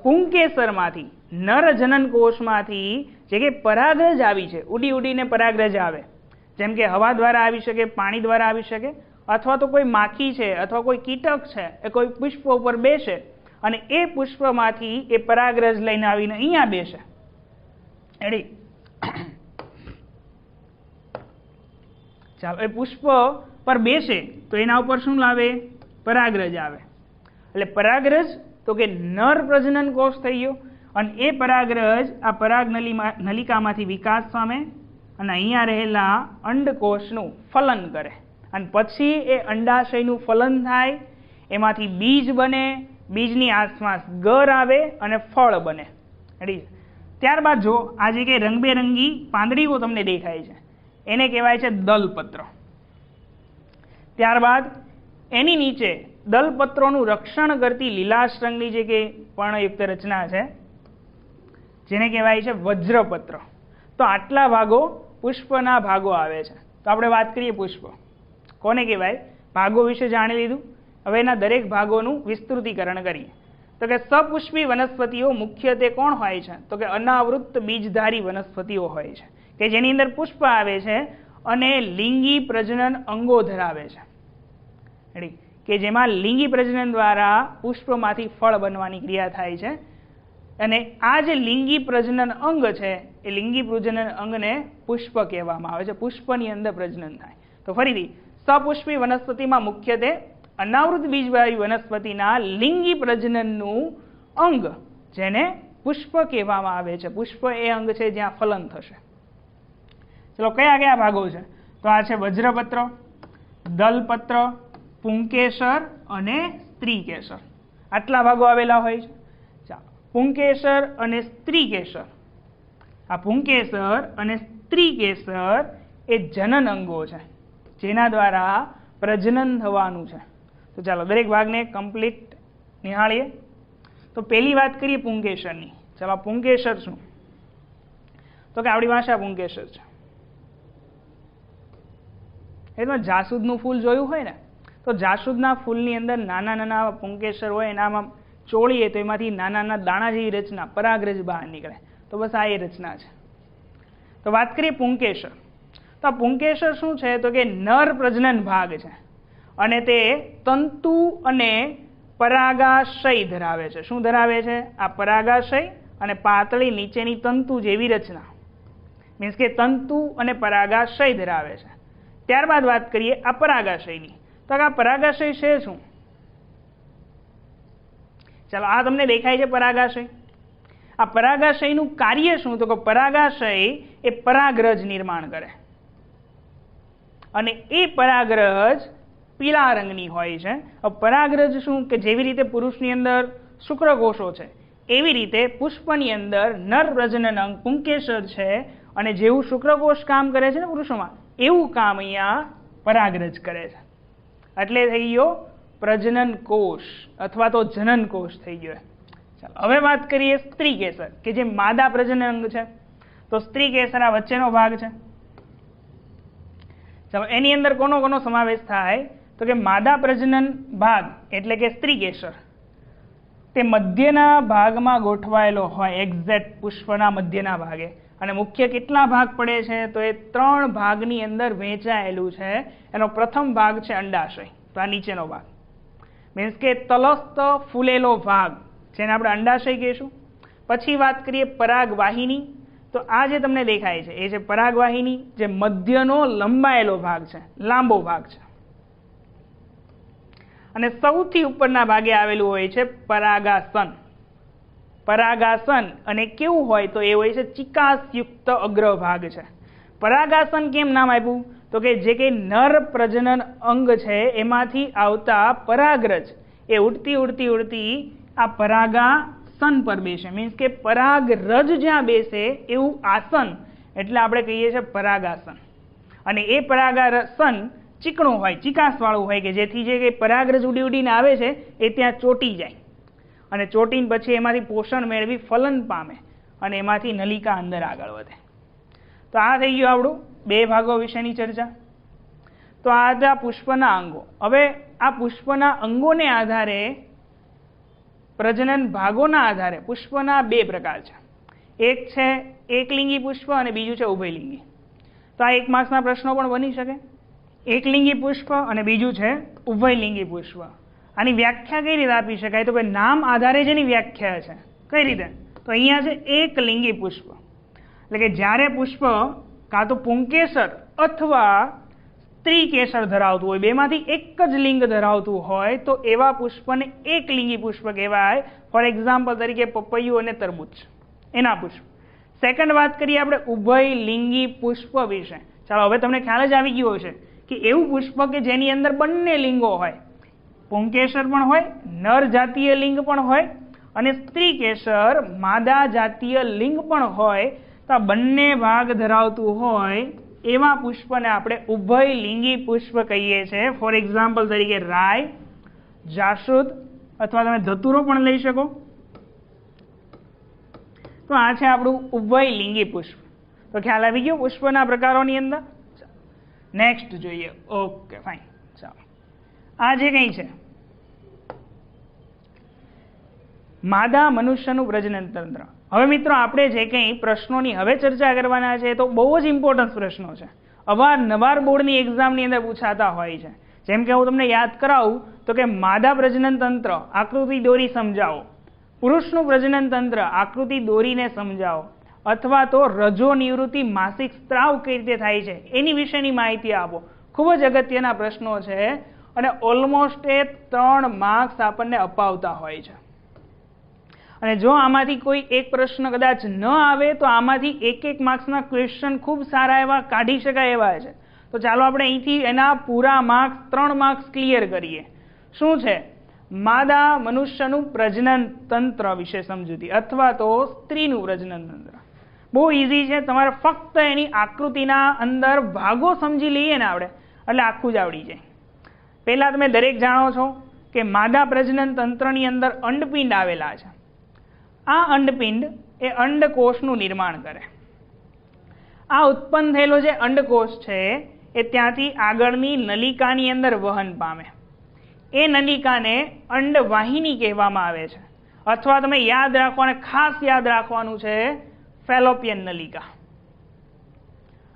પુંકેસરમાંથી, નર જનન કોષમાંથી જે કે પરાગરજ આવી છે, ઉડી ઉડીને પરાગરજ આવે, જેમ કે હવા દ્વારા આવી શકે, પાણી દ્વારા આવી શકે, અથવા તો કોઈ માખી છે અથવા કોઈ કીટક છે એ કોઈ પુષ્પ ઉપર બેસે અને એ પુષ્પમાંથી એ પરાગરજ લઈને આવીને અહીંયા બેસે. રેડી? ચાલો, એ પુષ્પ પર બેસે તો એના ઉપર શું લાવે? પરાગરજ આવે. એટલે પરાગરજ તો કે નર પ્રજનન કોષ થઈ ગયો અને એ પરાગરજ આ પરાગ નલિકામાંથી વિકાસ પામે અને અહીંયા રહેલા અંડકોષનું ફલન કરે અને પછી એ અંડાશયનું ફલન થાય, એમાંથી બીજ બને, બીજની આસપાસ ગર આવે અને ફળ બને. રેડી? ત્યારબાદ જો આ જે કે રંગબેરંગી પાંદડીઓ તમને દેખાય છે એને કહેવાય છે દલપત્ર. ત્યારબાદ એની નીચે દલપત્રોનું રક્ષણ કરતી લીલાશ રંગની જે કે પર્ણયુક્ત રચના છે જેને કહેવાય છે વજ્રપત્ર. તો આટલા ભાગો પુષ્પના ભાગો આવે છે. તો આપણે વાત કરીએ પુષ્પ કોને કહેવાય. ભાગો વિશે જાણી લીધું. હવે એના દરેક ભાગોનું વિસ્તૃતીકરણ કરીએ. તો કે સપુષ્પી વનસ્પતિઓ મુખ્યત્વે કોણ હોય છે? તો કે અનાવૃત્ત બીજધારી વનસ્પતિઓ હોય છે કે જેની અંદર પુષ્પ આવે છે અને લિંગી પ્રજનન અંગો ધરાવે છે. રેડી? કે જેમાં લિંગી પ્રજનન દ્વારા પુષ્પમાંથી ફળ બનવાની ક્રિયા થાય છે. અને આ જે લિંગી પ્રજનન અંગ છે એ લિંગી પ્રજનન અંગને પુષ્પ કહેવામાં આવે છે. પુષ્પની અંદર પ્રજનન થાય. તો ફરીથી, સપુષ્પી વનસ્પતિમાં મુખ્યત્વે અનાવૃત બીજવાળી વનસ્પતિના લિંગી પ્રજનનનું અંગ જેને પુષ્પ કહેવામાં આવે છે. પુષ્પ એ અંગ છે જ્યાં ફલન થશે. ચલો, કયા કયા ભાગો છે? તો આ છે વજ્રપત્ર, દલપત્ર, પુંકેસર અને સ્ત્રીકેસર. આટલા ભાગો આવેલા હોય છે. ચાલો, પુંકેસર અને સ્ત્રીકેસર. આ પુંકેસર અને સ્ત્રીકેસર એ જનન અંગો છે જેના દ્વારા પ્રજનન થવાનું છે. તો ચાલો દરેક ભાગને કમ્પ્લીટ નિહાળીએ. તો પહેલી વાત કરીએ પુંકેસરની. ચાલો, પુંકેસર શું? તો કે આપણી પાસે પુંકેસર છે. એટલે જાસૂદનું ફૂલ જોયું હોય ને, તો જાસૂદના ફૂલની અંદર નાના નાના પુંકેસર હોય, એનામાં ચોળીએ તો એમાંથી નાના નાના દાણા જેવી રચના, પરાગરજ બહાર નીકળે. તો બસ આ એ રચના છે. તો વાત કરીએ પુંકેસર. તો આ પુંકેસર શું છે? તો કે નર પ્રજનન ભાગ છે અને તે તંતુ અને પરાગાશય ધરાવે છે. શું ધરાવે છે? આ પરાગાશય અને પાતળી નીચેની તંતુ જેવી રચના, મીન્સ કે તંતુ અને પરાગાશય ધરાવે છે. ત્યારબાદ વાત કરીએ આ પરાગાશયની. તો આ પરાગાશય છે શું? ચાલો, આ તમને દેખાય છે પરાગાશય. આ પરાગાશયનું કાર્ય શું? તો કે પરાગાશય એ પરાગરજ નિર્માણ કરે અને એ પરાગરજ પીળા રંગની હોય છે. પરાગરજ શું? કે જેવી રીતે પુરુષની અંદર શુક્રકોષો છે એવી રીતે પુષ્પની અંદર નર પ્રજનન અંગ પુંકેસર છે અને જેવું શુક્રકોષ કામ કરે છે ને પુરુષોમાં, એવું કામ અહીંયા પરાગરજ કરે છે. એટલે થઈ ગયો પ્રજનન કોષ અથવા તો જનન કોષ થઈ ગયો. ચાલો, હવે વાત કરીએ સ્ત્રીકેસર કે જે માદા પ્રજનન અંગ છે. તો સ્ત્રીકેસર આ વચ્ચેનો ભાગ છે. ચાલો, એની અંદર કોનો કોનો સમાવેશ થાય? તો કે માદા પ્રજનન ભાગ એટલે કે સ્ત્રીકેસર તે મધ્યના ભાગમાં ગોઠવાયેલો હોય, એક્ઝેક્ટ પુષ્પના મધ્યના ભાગે. અને મુખ્ય કેટલા ભાગ પડે છે? તો એ 3 ભાગની અંદર વહેંચાયેલું છે. એનો પ્રથમ ભાગ છે અંડાશય. તો આ નીચેનો ભાગ, મીન્સ કે તલસ્થ ફૂલેલો ભાગ, જેને આપણે અંડાશય કહીશું. પછી વાત કરીએ પરાગવાહિની. તો આ જે તમને દેખાય છે એ છે પરાગવાહિની, જે મધ્યનો લંબાયેલો ભાગ છે, લાંબો ભાગ છે. અને સૌથી ઉપરના ભાગે આવેલું હોય છે પરાગાસન. પરાગાસન અને કેવું હોય? તો એ હોય છે ચિકાસયુક્ત અગ્રભાગ છે. પરાગાસન કેમ નામ આપ્યું? તો કે જે કે નર પ્રજનન અંગ છે એમાંથી આવતા પરાગરજ એ ઉડતી ઉડતી ઉડતી આ પરાગાસન પર બેસે. મીન્સ કે પરાગરજ જ્યાં બેસે એવું આસન, એટલે આપણે કહીએ છીએ પરાગાસન. અને એ પરાગાસન ચીકણું હોય, ચિકાસવાળું હોય, કે જેથી જે કે પરાગરજ ઉડી ઉડીને આવે છે એ ત્યાં ચોટી જાય અને ચોટીને પછી એમાંથી પોષણ મેળવી ફલન પામે અને એમાંથી નલિકા અંદર આગળ વધે. તો આ થઈ ગયું આપણું 2 ભાગો વિશેની ચર્ચા. તો આ હતા પુષ્પના અંગો. હવે આ પુષ્પના અંગોને આધારે, પ્રજનન ભાગોના આધારે પુષ્પના 2 પ્રકાર છે. એક છે એકલિંગી પુષ્પ અને બીજું છે ઉભયલિંગી. તો આ 1 માર્ક્સના પ્રશ્નો પણ બની શકે. એકલિંગી પુષ્પ અને બીજું છે ઉભયલિંગી પુષ્પ. આની વ્યાખ્યા કઈ રીતે આપી શકાય? તો કે નામ આધારે જેની વ્યાખ્યા છે. કઈ રીતે? તો અહીંયા છે એકલિંગી પુષ્પ, એટલે કે જ્યારે પુષ્પ કાં તો પુંકેસર અથવા સ્ત્રીકેસર ધરાવતું હોય, બેમાંથી એક જ લિંગ ધરાવતું હોય, તો એવા પુષ્પને એકલિંગી પુષ્પ કહેવાય. ફોર એક્ઝામ્પલ તરીકે પપૈયું અને તરબૂચ, એના પુષ્પ. સેકન્ડ વાત કરીએ આપણે ઉભયલિંગી પુષ્પ વિશે. ચાલો, હવે તમને ખ્યાલ જ આવી ગયો હશે કે એવું પુષ્પ કે જેની અંદર બંને લિંગો હોય, પુંકેસર પણ હોય, નર જાતીય લિંગ પણ હોય અને સ્ત્રીકેસર માદા જાતીય લિંગ પણ હોય. તો આ બંને ભાગ ધરાવતું હોય એવા પુષ્પને આપણે ઉભયલિંગી પુષ્પ કહીએ છીએ. ફોર એક્ઝામ્પલ તરીકે રાય, જાસૂદ અથવા તમે ધતુરો પણ લઈ શકો. તો આ છે આપણું ઉભયલિંગી પુષ્પ. તો ખ્યાલ આવી ગયો પુષ્પના પ્રકારોની અંદર. નેક્સ્ટ જોઈએ. Okay, fine. ચાલો, આ જે કંઈ છે માદા મનુષ્યનું પ્રજનન તંત્ર. હવે મિત્રો આપણે જે કંઈ પ્રશ્નોની હવે ચર્ચા કરવાના છે તો બહુ જ ઇમ્પોર્ટન્ટ પ્રશ્નો છે અવારનવાર બોર્ડની એક્ઝામની અંદર પૂછાતા હોય છે. જેમ કે હું તમને યાદ કરાવું તો કે માદા પ્રજનન તંત્ર આકૃતિ દોરી સમજાવો, પુરુષનું પ્રજનન તંત્ર આકૃતિ દોરીને સમજાવો, અથવા તો રજો નિવૃત્તિ માસિક સ્ત્રાવ કઈ રીતે થાય છે એની વિશેની માહિતી આપો. ખૂબ જ અગત્યના પ્રશ્નો છે અને ઓલમોસ્ટ એ 3 માર્ક્સ આપણને અપાવતા હોય છે. અને જો આમાંથી કોઈ એક પ્રશ્ન કદાચ ન આવે તો આમાંથી એક માર્ક્સના ક્વેશ્ચન ખૂબ સારા એવા કાઢી શકાય એવા છે. તો ચાલો આપણે અહીંથી એના પૂરા માર્ક્સ 3 માર્ક્સ ક્લિયર કરીએ. શું છે? માદા મનુષ્યનું પ્રજનન તંત્ર વિશે સમજૂતી અથવા તો સ્ત્રીનું પ્રજનન તંત્ર. બહુ ઇઝી છે. તમારે ફક્ત એની આકૃતિના અંદર ભાગો સમજી લઈએ ને આપણે એટલે આખું જ આવડી જાય. પહેલા તમે દરેક જાણો છો કે માદા પ્રજનન તંત્રની અંદર અંડપિંડ આવેલા છે. આ અંડપિંડ એ અંડકોષનું નિર્માણ કરે. આ ઉત્પન્ન થયેલો જે અંડકોષ છે એ ત્યાંથી આગળની નલિકાની અંદર વહન પામે. એ નલિકાને અંડવાહિની કહેવામાં આવે છે, અથવા તમે યાદ રાખો અને ખાસ યાદ રાખવાનું છે ફેલોપિયન નલિકા.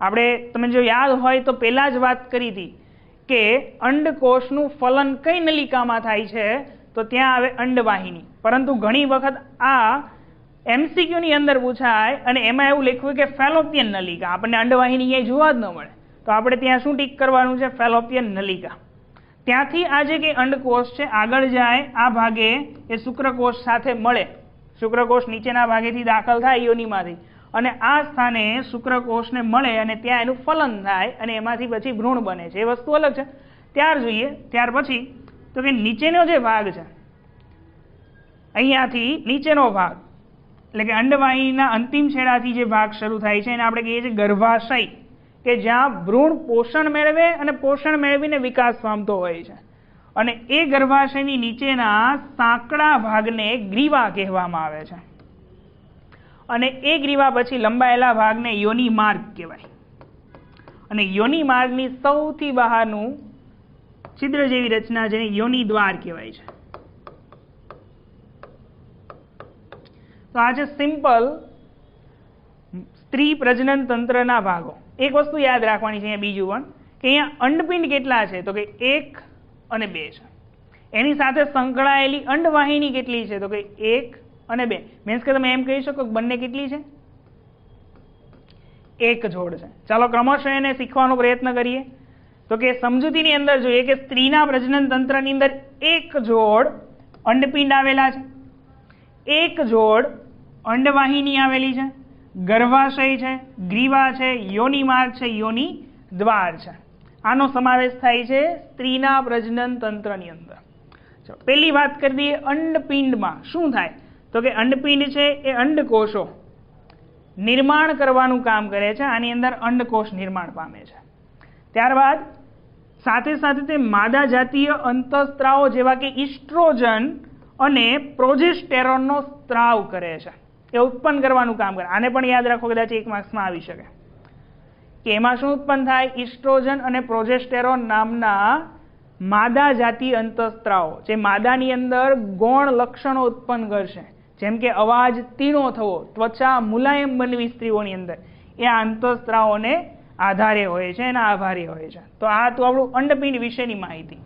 આપણે તમે જો યાદ હોય તો પહેલા જ વાત કરી હતી કે અંડકોષનું ફલન કઈ નલિકામાં થાય છે તો ત્યાં આવે અંડવાહિની. પરંતુ ઘણી વખત આ MCQ ની અંદર પૂછાય અને એમાં એવું લખ્યું કે ફેલોપિયન નલિકા, આપણને અંડવાહિની ક્યાંય જોવા જ ન મળે તો આપણે ત્યાં શું ટીક કરવાનું છે? ફેલોપિયન નલિકા. ત્યાંથી આ જે કે અંડકોષ છે આગળ જાય, આ ભાગે એ શુક્રકોષ સાથે મળે. શુક્રકોષ નીચેના ભાગેથી દાખલ થાય યોનિમાંથી અને આ સ્થાને શુક્રકોષને મળે અને ત્યાં એનું ફલન થાય અને એમાંથી પછી ભ્રૂણ બને છે. એ વસ્તુ અલગ છે. ત્યાર પછી તો કે નીચેનો જે ભાગ છે, અહીંયાથી નીચેનો ભાગ એટલે કે અંડવાહિનીના અંતિમ છેડાથી જે ભાગ શરૂ થાય છે એને આપણે કહીએ છીએ ગર્ભાશય, કે જ્યાં ભ્રૂણ પોષણ મેળવે અને પોષણ મેળવીને વિકાસ પામતો હોય છે. અને એ ગર્ભાશયની નીચેના સાંકડા ભાગને ગ્રીવા કહેવામાં આવે છે. અને એ ગ્રીવા પછી લંબાયેલા ભાગને યોનિ માર્ગ કહેવાય. અને યોનિ માર્ગની સૌથી બહારનું છિદ્ર જેવી રચના જેને યોનિ દ્વાર કહેવાય છે. તો આ છે સિમ્પલ સ્ત્રી પ્રજનન તંત્રના ભાગો. એક વસ્તુ યાદ રાખવાની છે અહીંયા બીજું પણ કે અહીંયા અંડપિંડ કેટલા છે તો કે 1 અને 2 છે. એની સાથે સંકળાયેલી અંડવાહિની કેટલી છે તો કે 1 અને 2. મીન્સ કે તમે એમ કહી શકો કે બંને કેટલી છે? 1 જોડ છે. ચાલો ક્રમશઃ એને શીખવાનો પ્રયત્ન કરીએ. તો કે સમજૂતીની અંદર જોઈએ કે સ્ત્રીના પ્રજનન તંત્રની અંદર 1 જોડ અંડપિંડ આવેલા છે, 1 જોડ અંડવાહિની આવેલી છે, ગર્ભાશય છે, ગ્રીવા છે, યોનિ માર્ગ છે, યોનિ દ્વાર છે. આનો સમાવેશ થાય છે સ્ત્રીના પ્રજનન તંત્રની અંદર. ચલો પહેલી વાત કરી દઈએ અંડપિંડમાં શું થાય તો કે અંડપિંડ છે એ અંડકોષો નિર્માણ કરવાનું કામ કરે છે. આની અંદર અંડકોષ નિર્માણ પામે છે. ત્યારબાદ સાથે સાથે તે માદા જાતીય અંતઃસ્ત્રાવો જેવા કે ઇસ્ટ્રોજન અને પ્રોજેસ્ટેરોનનો સ્ત્રાવ કરે છે. એ ઉત્પન્ન કરવાનું કામ કરે. આને પણ યાદ રાખો, કદાચ 1 માર્ક્સમાં આવી શકે કે એમાં શું ઉત્પન્ન થાય? ઇસ્ટ્રોજન અને પ્રોજેસ્ટેરોન નામના માદા જાતીય અંતઃસ્ત્રાવો જે માદાની અંદર ગૌણ લક્ષણો ઉત્પન્ન કરશે, જેમ કે અવાજ તીણો થવો, ત્વચા મુલાયમ બનવી સ્ત્રીઓની અંદર, એ આ અંતઃસ્ત્રાવોને આધારે હોય છે, એના આભારી હોય છે. તો આ તો આપણું અંડપિંડ વિશેની માહિતી.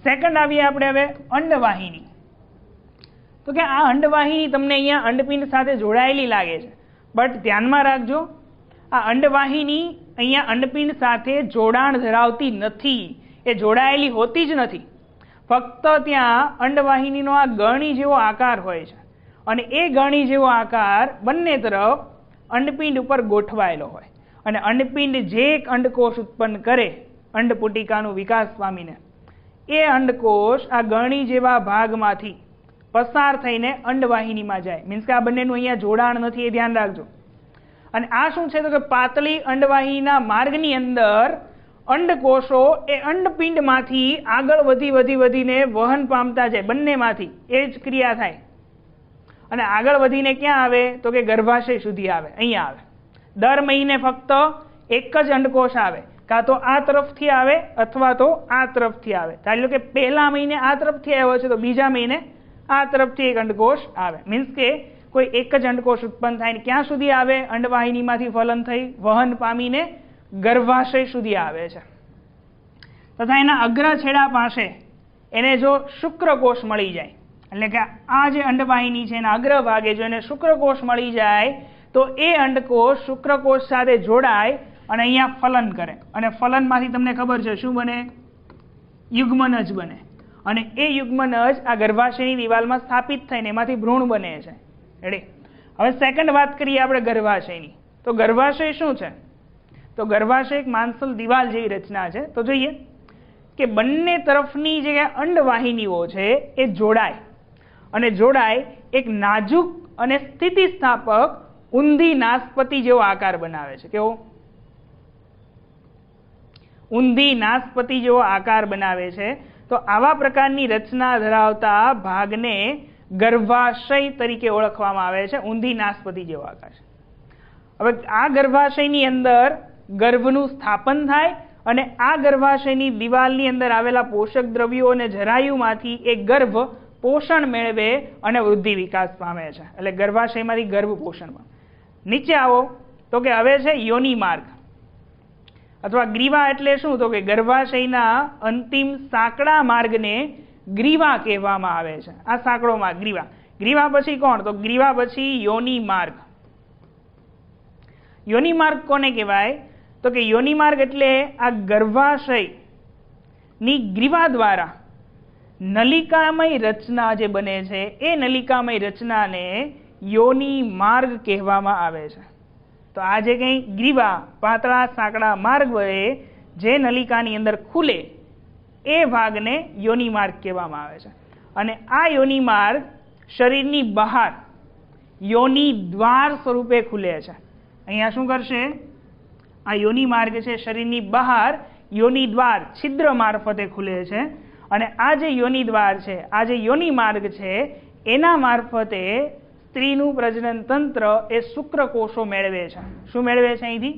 સેકન્ડ આવીએ આપણે હવે અંડવાહિની. તો કે આ અંડવાહિની તમને અહીંયા અંડપિંડ સાથે જોડાયેલી લાગે છે, બટ ધ્યાનમાં રાખજો આ અંડવાહિની અહીંયા અંડપિંડ સાથે જોડાણ ધરાવતી નથી. એ જોડાયેલી હોતી જ નથી. ફક્ત ત્યાં અંડવાહિનીનો આ ગળણી જેવો આકાર હોય છે અને એ ગળણી જેવો આકાર બંને તરફ અંડપિંડ ઉપર ગોઠવાયેલો હોય અને અંડપિંડ જે એક અંડકોષ ઉત્પન્ન કરે અંડપુટિકાનું વિકાસ પામીને, એ અંડકોષ આ ગળણી જેવા ભાગમાંથી પસાર થઈને અંડવાહિનીમાં જાય. મીન્સ કે આ બંનેનું અહીંયા જોડાણ નથી, એ ધ્યાન રાખજો. અને આ શું છે તો કે પાતળી અંડવાહિનીના માર્ગની અંદર અંડકોષો એ અંડપિંડમાંથી આગળ વધીને વહન પામતા જાય, બંનેમાંથી એ જ ક્રિયા થાય અને આગળ વધીને ક્યાં આવે તો કે ગર્ભાશય સુધી આવે, અહીંયા આવે. દર મહિને ફક્ત એક જ અંડકોષ આવે, કાં તો આ તરફથી આવે અથવા તો આ તરફથી આવે. ધારી લો કે પહેલા મહિને આ તરફથી આવ્યો છે તો બીજા મહિને આ તરફથી એક અંડકોષ આવે. મીન્સ કે કોઈ એક જ અંડકોષ ઉત્પન્ન થાય ને ક્યાં સુધી આવે? અંડવાહિનીમાંથી ફલન થઈ વહન પામીને ગર્ભાશય સુધી આવે છે તથા એના અગ્ર છેડા પાસે એને જો શુક્રકોષ મળી જાય, એટલે કે આ જે અંડવાહિની છે એના અગ્રભાગે જો એને શુક્રકોષ મળી જાય તો એ અંડકોષ શુક્રકોષ સાથે જોડાય અને અહીંયા ફલન કરે, અને ફલનમાંથી તમને ખબર છે શું બને? યુગ્મનજ બને, અને એ યુગ્મનજ આ ગર્ભાશયની દિવાલમાં સ્થાપિત થઈને એમાંથી ભ્રૂણ બને છે. રેડી? હવે સેકન્ડ વાત કરીએ આપણે ગર્ભાશયની. તો ગર્ભાશય શું છે? તો ગર્ભાશય એક માંસલ દિવાલ જેવી રચના છે. તો જોઈએ કે બંને તરફની જે અંડવાહિનીઓ છે એ જોડાય, અને જોડાય એક નાજુક અને સ્થિતિસ્થાપક ઊંધી નાસપતિ જેવો આકાર બનાવે છે. કેવો? ઊંધી નાસપતિ જેવો આકાર બનાવે છે. તો આવા પ્રકારની રચના ધરાવતા ભાગને ગર્ભાશય તરીકે ઓળખવામાં આવે છે. ઊંધી નાસપતિ જેવો આકાર છે. હવે આ ગર્ભાશયની અંદર ગર્ભનું સ્થાપન થાય અને આ ગર્ભાશયની દિવાલની અંદર આવેલા પોષક દ્રવ્યો અને જરાયુમાંથી એ ગર્ભ પોષણ મેળવે અને વૃદ્ધિ વિકાસ પામે છે. એટલે ગર્ભાશયમાંથી ગર્ભ પોષણ પામે. નીચે આવો તો કે હવે છે યોનિ માર્ગ અથવા ગ્રીવા. એટલે શું? તો કે ગર્ભાશયના અંતિમ સાંકડા માર્ગને ગ્રીવા કહેવામાં આવે છે. આ સાંકડો માર્ગ ગ્રીવા. ગ્રીવા પછી કોણ? તો ગ્રીવા પછી યોનિ માર્ગ. યોનિ માર્ગ કોને કહેવાય? તો કે યોનિ માર્ગ એટલે આ ગર્ભાશયની ગ્રીવા દ્વારા નલિકામય રચના જે બને છે એ નલિકામય રચનાને યોનિ માર્ગ કહેવામાં આવે છે. તો આ જે કંઈ ગ્રીવા પાતળા સાંકડા માર્ગ વડે જે નલિકાની અંદર ખુલે એ ભાગને યોનિ માર્ગ કહેવામાં આવે છે. અને આ યોનિ માર્ગ શરીરની બહાર યોનિ દ્વાર સ્વરૂપે ખુલે છે. અહીંયા શું કરશે? આ યોનિ માર્ગ છે શરીરની બહાર યોનિ દ્વાર છિદ્ર મારફતે ખુલે છે, અને આ જે યોનિ દ્વાર છે, આ જે યોનિ માર્ગ છે એના મારફતે સ્ત્રીનું પ્રજનન તંત્ર એ શુક્રકોષો મેળવે છે. શું મેળવે છે અહીંથી?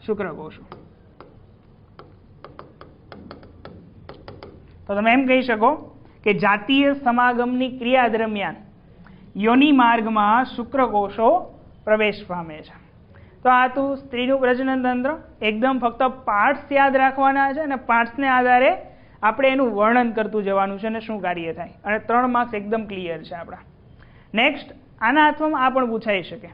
શુક્રકોષો. તો તમે એમ કહી શકો કે જાતીય સમાગમની ક્રિયા દરમિયાન યોનિ માર્ગમાં શુક્રકોષો પ્રવેશ પામે છે. તો આ તું સ્ત્રીનું પ્રજનન તંત્ર. એકદમ ફક્ત પાર્ટ્સ યાદ રાખવાના છે અને પાર્ટ્સને આધારે આપણે એનું વર્ણન કરતું જવાનું છે અને શું કાર્ય થાય, અને 3 માર્ક્સ એકદમ ક્લિયર છે આપણા. નેક્સ્ટ, આના હાથમાં આ પણ પૂછાઈ શકે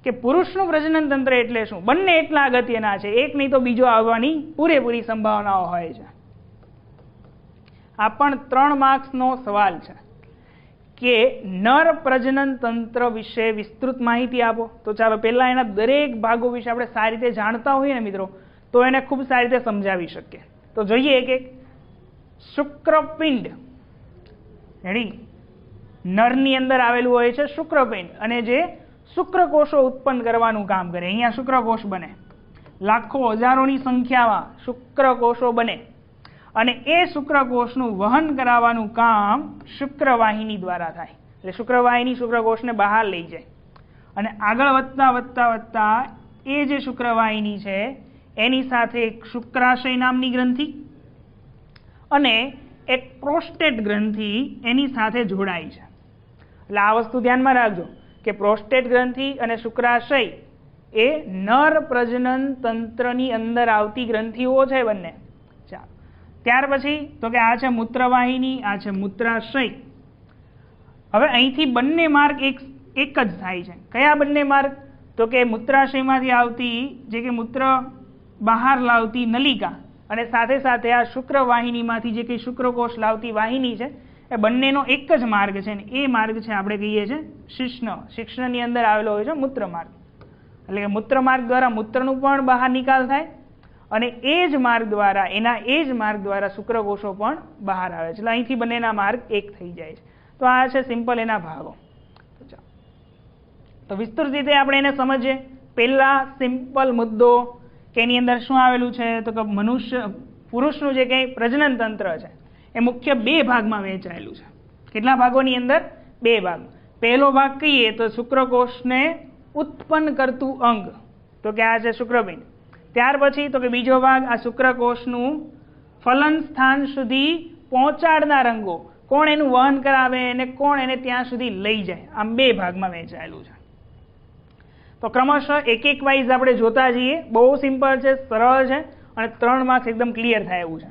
કે પુરુષનું પ્રજનન તંત્ર એટલે શું? બંને એટલા અગત્યના છે, એક નહીં તો બીજો આવવાની પૂરેપૂરી સંભાવનાઓ હોય છે. આ પણ 3 માર્ક્સનો સવાલ છે કે નર પ્રજનન તંત્ર વિશે વિસ્તૃત માહિતી આપો. તો ચાલો પહેલા એના દરેક ભાગો વિશે આપણે સારી રીતે જાણતા હોઈએ ને મિત્રો, તો એને ખૂબ સારી રીતે સમજાવી શકીએ. તો જોઈએ એક એક. શુક્રપિંડ. રેડી? નરની અંદર આવેલું હોય છે શુક્રપિંડ, અને જે શુક્રકોષો ઉત્પન્ન કરવાનું કામ કરે. અહીંયા શુક્રકોષ બને, લાખો હજારોની સંખ્યામાં શુક્રકોષો બને, અને એ શુક્રકોષનું વહન કરાવવાનું કામ શુક્રવાહિની દ્વારા થાય. એટલે શુક્રવાહિની શુક્રકોષને બહાર લઈ જાય, અને આગળ વધતા વધતા વધતા એ જે શુક્રવાહિની છે એની સાથે એક શુક્રાશય નામની ગ્રંથિ અને એક પ્રોસ્ટેટ ગ્રંથિ એની સાથે જોડાય છે. એટલે આ વસ્તુ ધ્યાનમાં રાખજો કે પ્રોસ્ટેટ ગ્રંથિ અને શુક્રાશય એ નર પ્રજનન તંત્રની અંદર આવતી ગ્રંથિઓ છે બંને. ચાલો, ત્યાર પછી તો કે આ છે મૂત્રવાહિની, આ છે મૂત્રાશય. હવે અહીંથી બંને માર્ગ એક જ થાય છે. કયા બંને માર્ગ? તો કે મૂત્રાશયમાંથી આવતી જે કે મૂત્ર બહાર લાવતી નલિકા અને સાથે સાથે આ શુક્રવાહિનીમાંથી જે કંઈ શુક્રકોષ લાવતી વાહિની છે એ બંનેનો એક જ માર્ગ છે, ને એ માર્ગ છે આપણે કહીએ છીએ શિશ્ન. શિશ્નની અંદર આવેલો હોય છે મૂત્ર માર્ગ. એટલે કે મૂત્ર માર્ગ દ્વારા મૂત્રનું પણ બહાર નિકાલ થાય, અને એ જ માર્ગ દ્વારા એ જ માર્ગ દ્વારા શુક્રકોષો પણ બહાર આવે છે. એટલે અહીંથી બંનેના માર્ગ એક થઈ જાય છે. તો આ છે સિમ્પલ એના ભાગો. તો વિસ્તૃત રીતે આપણે એને સમજીએ. પહેલા સિમ્પલ મુદ્દો કે એની અંદર શું આવેલું છે? તો કે પુરુષનું જે કંઈ પ્રજનન તંત્ર છે એ મુખ્ય 2 ભાગમાં વહેંચાયેલું છે. કેટલા ભાગોની અંદર? 2 ભાગ. પહેલો ભાગ કહીએ તો શુક્રકોષને ઉત્પન્ન કરતું અંગ, તો કે આ છે શુક્રપિંડ. ત્યાર પછી તો કે બીજો ભાગ આ શુક્રકોષનું ફલન સ્થાન સુધી પહોંચાડનાર અંગો, કોણ એનું વહન કરાવે અને કોણ એને ત્યાં સુધી લઈ જાય. આમ 2 ભાગમાં વહેંચાયેલું છે. તો ક્રમશઃ એક એક વાઇઝ આપણે જોતા જઈએ. બહુ સિમ્પલ છે, સરળ છે અને 3 માર્ક્સ એકદમ ક્લિયર થાય એવું છે.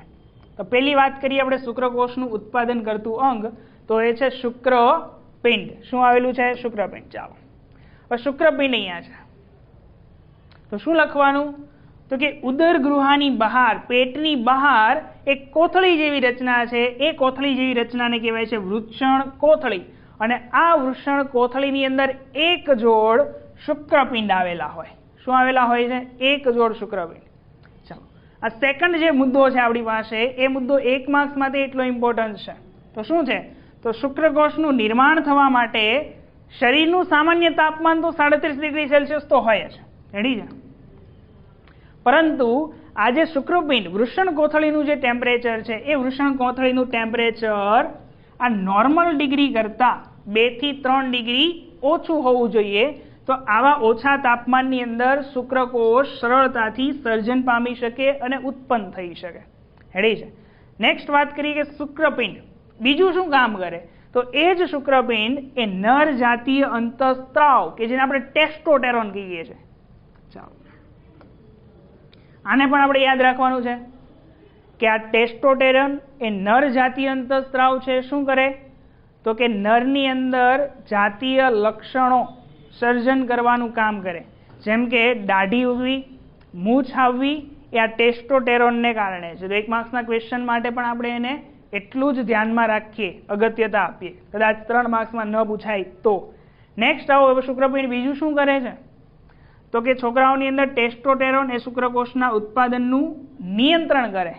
તો પહેલી વાત કરીએ આપણે શુક્રકોષનું ઉત્પાદન કરતું અંગ, તો એ છે શુક્રપિંડ. શું આવેલું છે? શુક્રપિંડ. ચાલો, હવે શુક્રપિંડ અહીંયા છે તો શું લખવાનું? તો કે ઉદર ગૃહાની બહાર, પેટની બહાર એક કોથળી જેવી રચના છે. એ કોથળી જેવી રચનાને કહેવાય છે વૃષણ કોથળી. અને આ વૃષણ કોથળીની અંદર એક જોડ શુક્રપિંડ આવેલા હોય. શું આવેલા હોય છે? એક જોડ શુક્રપિંડ. ચાલો, આ સેકન્ડ જે મુદ્દો છે આપણી પાસે, એ મુદ્દો 1 માર્ક્સ માટે એટલો ઇમ્પોર્ટન્ટ છે. તો શું છે? તો શુક્રકોષનું નિર્માણ થવા માટે શરીરનું સામાન્ય તાપમાન તો 37 ડિગ્રી સેલ્સિયસ તો હોય જ, રેડી છે. પરંતુ આ જે શુક્રપિંડ વૃષણ કોથળીનું જે ટેમ્પરેચર છે, એ વૃષણ કોથળીનું ટેમ્પરેચર આ નોર્મલ ડિગ્રી કરતાં 2 થી 3 ડિગ્રી ઓછું હોવું જોઈએ. તો આવા ઓછા તાપમાનની અંદર શુક્રકોષ સરળતાથી સર્જન પામી શકે અને ઉત્પન્ન થઈ શકે, રેડી છે. નેક્સ્ટ વાત કરીએ કે શુક્રપિંડ બીજું શું કામ કરે? તો એ જ શુક્રપિંડ એ નર જાતીય અંતઃસ્ત્રાવ કે જેને આપણે ટેસ્ટોસ્ટેરોન કહીએ છીએ. ચાલો, આને પણ આપણે યાદ રાખવાનું છે કે આ ટેસ્ટોસ્ટેરોન એ નર જાતીય અંતઃસ્ત્રાવ છે. શું કરે? તો કે નરની અંદર જાતીય લક્ષણો સર્જન કરવાનું કામ કરે. જેમ કે દાઢી ઉગવી, મૂછ આવવી, એ આ ટેસ્ટોસ્ટેરોનને કારણે છે. તો 1 માર્ક્સના ક્વેશ્ચન માટે પણ આપણે એને એટલું જ ધ્યાનમાં રાખીએ, અગત્યતા આપીએ. કદાચ 3 માર્ક્સમાં ન પૂછાય તો. નેક્સ્ટ આવો, હવે શુક્રપિંડ બીજું શું કરે છે? તો કે છોકરાઓની અંદર ટેસ્ટોસ્ટેરોન એ શુક્રકોષના ઉત્પાદનનું નિયંત્રણ કરે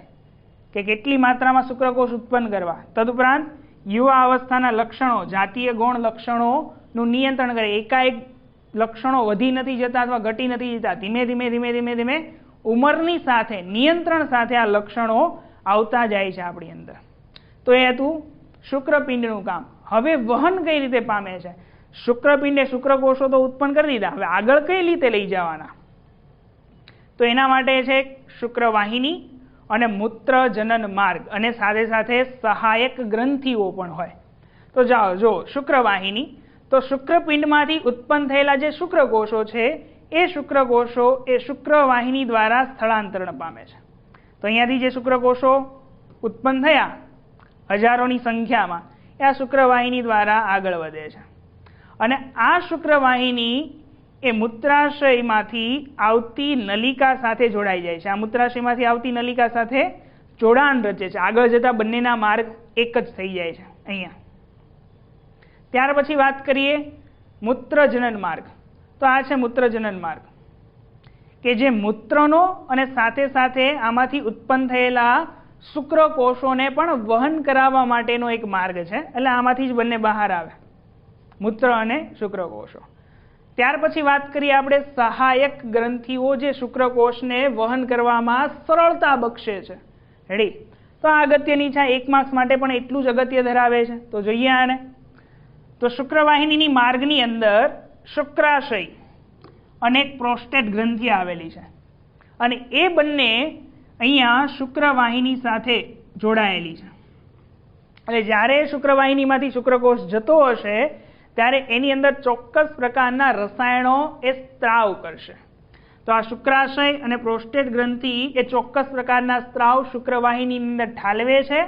કે કેટલી માત્રામાં શુક્રકોષ ઉત્પન્ન કરવા. તદુપરાંત યુવા અવસ્થાના લક્ષણો, જાતીય ગૌણ લક્ષણોનું નિયંત્રણ કરે. એકાએક લક્ષણો વધી નથી જતા અથવા ઘટી નથી જતા. ધીમે ધીમે ધીમે ધીમે ધીમે ઉંમરની સાથે, નિયંત્રણ સાથે આ લક્ષણો આવતા જાય છે આપણી અંદર. તો એ હતું શુક્રપિંડનું કામ. હવે વહન કઈ રીતે પામે છે? શુક્રપિંડે શુક્રકોષો તો ઉત્પન્ન કરી દીધા, હવે આગળ કઈ રીતે લઈ જવાના? તો એના માટે છે શુક્રવાહિની અને મૂત્ર જનન માર્ગ, અને સાથે સાથે સહાયક ગ્રંથિઓ પણ હોય. તો જાઓ જો શુક્રવાહિની, તો શુક્રપિંડમાંથી ઉત્પન્ન થયેલા જે શુક્રકોષો છે, એ શુક્રકોષો એ શુક્રવાહિની દ્વારા સ્થળાંતરણ પામે છે. તો અહીંયાથી જે શુક્રકોષો ઉત્પન્ન થયા હજારોની સંખ્યામાં, એ આ શુક્રવાહિની દ્વારા આગળ વધે છે. અને આ શુક્રવાહિની એ મૂત્રાશયમાંથી આવતી નલિકા સાથે જોડાઈ જાય છે. આ મૂત્રાશયમાંથી આવતી નલિકા સાથે જોડાણ રચે છે. આગળ જતા બંનેના માર્ગ એક જ થઈ જાય છે અહીંયા. ત્યાર પછી વાત કરીએ મૂત્રજનન માર્ગ. તો આ છે મૂત્રજનન માર્ગ કે જે મૂત્રનો અને સાથે સાથે આમાંથી ઉત્પન્ન થયેલા શુક્રકોષોને પણ વહન કરાવવા માટેનો એક માર્ગ છે. એટલે આમાંથી જ બંને બહાર આવે, મૂત્ર અને શુક્રકોષો. ત્યાર પછી વાત કરીએ આપણે સહાયક ગ્રંથિઓ જે શુક્રકોષને વહન કરવામાં સરળતા બક્ષે છે, રેડી. તો આ અગત્યની છે, 1 માર્ક્સ માટે પણ એટલું જ અગત્ય ધરાવે છે. તો જોઈએ આને. તો શુક્રવાહિનીની માર્ગની અંદર શુક્રાશય અને એક પ્રોસ્ટેટ ગ્રંથિ આવેલી છે, અને એ બંને અહીંયા શુક્રવાહિની સાથે જોડાયેલી છે. એટલે જ્યારે શુક્રવાહિનીમાંથી શુક્રકોષ જતો હશે ત્યારે એની અંદર ચોક્કસ પ્રકારના રસાયણો એ સ્ત્રાવ કરશે. તો આ શુક્રાશય અને પ્રોસ્ટેટ ગ્રંથિ એ ચોક્કસ પ્રકારના સ્ત્રાવ શુક્રવાહિનીની અંદર ઠાલવે છે,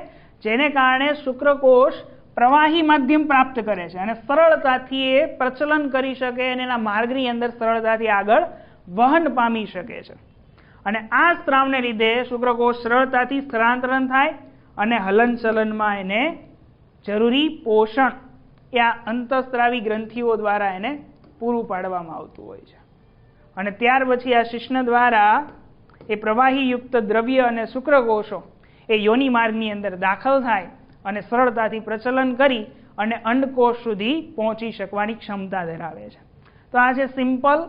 જેને કારણે શુક્રકોષ પ્રવાહી માધ્યમ પ્રાપ્ત કરે છે અને સરળતાથી એ પ્રચલન કરી શકે અને એના માર્ગની અંદર સરળતાથી આગળ વહન પામી શકે છે. અને આ સ્ત્રાવને લીધે શુક્રકોષ સરળતાથી સ્થળાંતરણ થાય અને હલનચલનમાં એને જરૂરી પોષણ એ આ અંતઃસ્ત્રાવી ગ્રંથિઓ દ્વારા એને પૂરું પાડવામાં આવતું હોય છે. અને ત્યાર પછી આ શિશ્ન દ્વારા એ પ્રવાહીયુક્ત દ્રવ્ય અને શુક્રકોષો એ યોનિ માર્ગની અંદર દાખલ થાય અને સરળતાથી પ્રચલન કરી અને અંડકોષ સુધી પહોંચી શકવાની ક્ષમતા ધરાવે છે. તો આ છે સિમ્પલ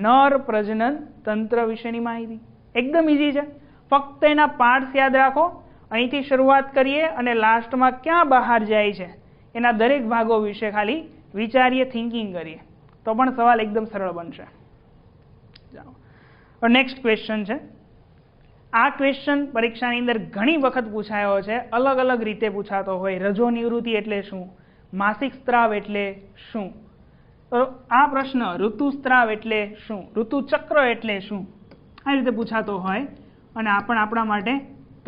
નર પ્રજનન તંત્ર વિશેની માહિતી. એકદમ ઇઝી છે, ફક્ત એના પાર્ટ્સ યાદ રાખો. અહીંથી શરૂઆત કરીએ અને લાસ્ટમાં ક્યાં બહાર જાય છે એના દરેક ભાગો વિશે ખાલી વિચારીએ, થિંકિંગ કરીએ, તો પણ સવાલ એકદમ સરળ બનશે. નેક્સ્ટ ક્વેશ્ચન છે. આ ક્વેશ્ચન પરીક્ષાની અંદર ઘણી વખત પૂછાયો છે, અલગ અલગ રીતે પૂછાતો હોય. રજો નિવૃત્તિ એટલે શું? માસિક સ્ત્રાવ એટલે શું? તો આ પ્રશ્ન ઋતુસ્ત્રાવ એટલે શું, ઋતુચક્ર એટલે શું, આ રીતે પૂછાતો હોય અને આ પણ આપણા માટે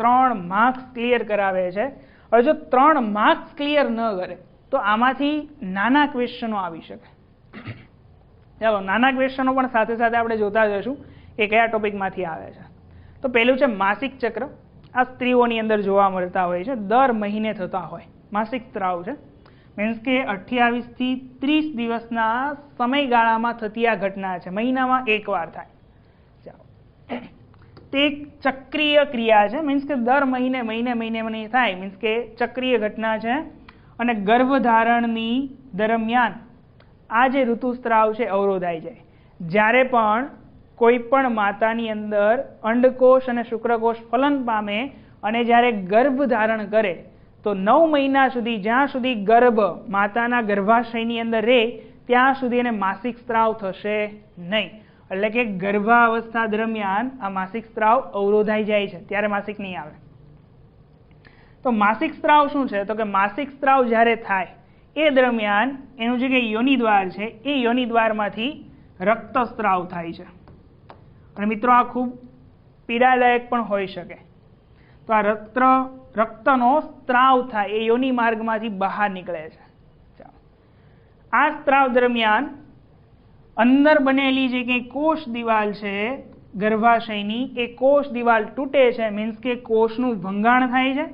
3 માર્ક્સ ક્લિયર કરાવે છે. હવે જો 3 માર્ક્સ ક્લિયર ન કરે તો આમાંથી નાના ક્વેશ્ચનો આવી શકે. ચાલો નાના ક્વેશ્ચનો પણ સાથે સાથે આપણે જોતા જઈશું કે કયા ટોપિકમાંથી આવે છે. તો પહેલું છે માસિક ચક્ર. આ સ્ત્રીઓની અંદર જોવા મળતા હોય છે, દર મહિને થતા હોય. માસિક સ્ત્રાવ છે મીન્સ કે 28 થી 30 દિવસના સમયગાળામાં થતી આ ઘટના છે, મહિનામાં એકવાર થાય. ચાલો તે એક ચક્રીય ક્રિયા છે, મીન્સ કે દર મહિને મહિને થાય, મીન્સ કે ચક્રીય ઘટના છે. અને ગર્ભધારણની દરમિયાન આ જે ઋતુસ્ત્રાવ છે અવરોધાઈ જાય. જ્યારે પણ કોઈ પણ માતાની અંદર અંડકોષ અને શુક્રકોષ ફલન પામે અને જ્યારે ગર્ભ ધારણ કરે તો 9 મહિના સુધી, જ્યાં સુધી ગર્ભ માતાના ગર્ભાશયની અંદર રહે ત્યાં સુધી એને માસિક સ્ત્રાવ થશે નહીં. એટલે કે ગર્ભાવસ્થા દરમિયાન આ માસિક સ્ત્રાવ અવરોધાઈ જાય છે, ત્યારે માસિક નહીં આવે. તો માસિક સ્ત્રાવ શું છે, તો કે માસિક સ્ત્રાવ જ્યારે થાય એ દરમિયાન એનું જે યોનિદ્વાર છે એ યોનિદ્વારમાંથી રક્તસ્ત્રાવ થાય છે. અને મિત્રો આ ખૂબ પીડાદાયક પણ હોઈ શકે. તો આ રક્તનો સ્ત્રાવ થાય એ યોનિ માર્ગમાંથી બહાર નીકળે છે. આ સ્ત્રાવ દરમિયાન અંદર બનેલી જે કંઈ કોષ દિવાલ છે ગર્ભાશયની, એ કોષ દિવાલ તૂટે છે, મીન્સ કે કોષનું ભંગાણ થાય છે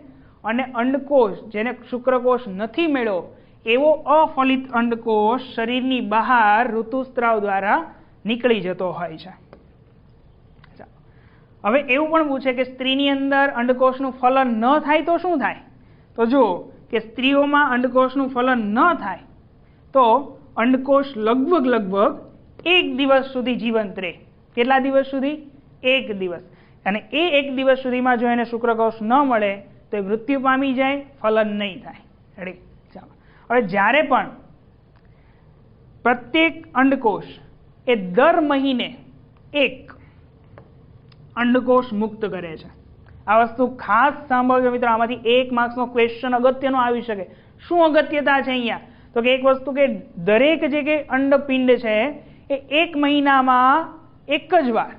અને અંડકોષ, જેને શુક્રકોષ નથી મળ્યો એવો અફલિત અંડકોષ શરીરની બહાર ઋતુસ્ત્રાવ દ્વારા નીકળી જતો હોય છે. હવે એવું પણ પૂછે કે સ્ત્રીની અંદર અંડકોષનું ફલન ન થાય તો શું થાય? તો જુઓ કે સ્ત્રીઓમાં અંડકોષનું ફલન ન થાય તો અંડકોષ લગભગ 1 દિવસ સુધી જીવંત રહે. કેટલા દિવસ સુધી? 1 દિવસ. અને એ 1 દિવસ સુધીમાં જો એને શુક્રકોષ ન મળે તો એ મૃત્યુ પામી જાય, ફલન નહીં થાય. રેડી? ચાલો. હવે જ્યારે પણ પ્રત્યેક અંડકોષ એ દર મહિને 1 અંડકોષ મુક્ત કરે છે. આ વસ્તુ ખાસ સાંભળજો મિત્રો, આમાંથી 1 માર્ક્સનો ક્વેશ્ચન અગત્યનો આવી શકે. શું અગત્યતા છે અહીંયા? તો કે એક વસ્તુ કે દરેક જે કે અંડપિંડ છે એ 1 મહિનામાં એક જ વાર,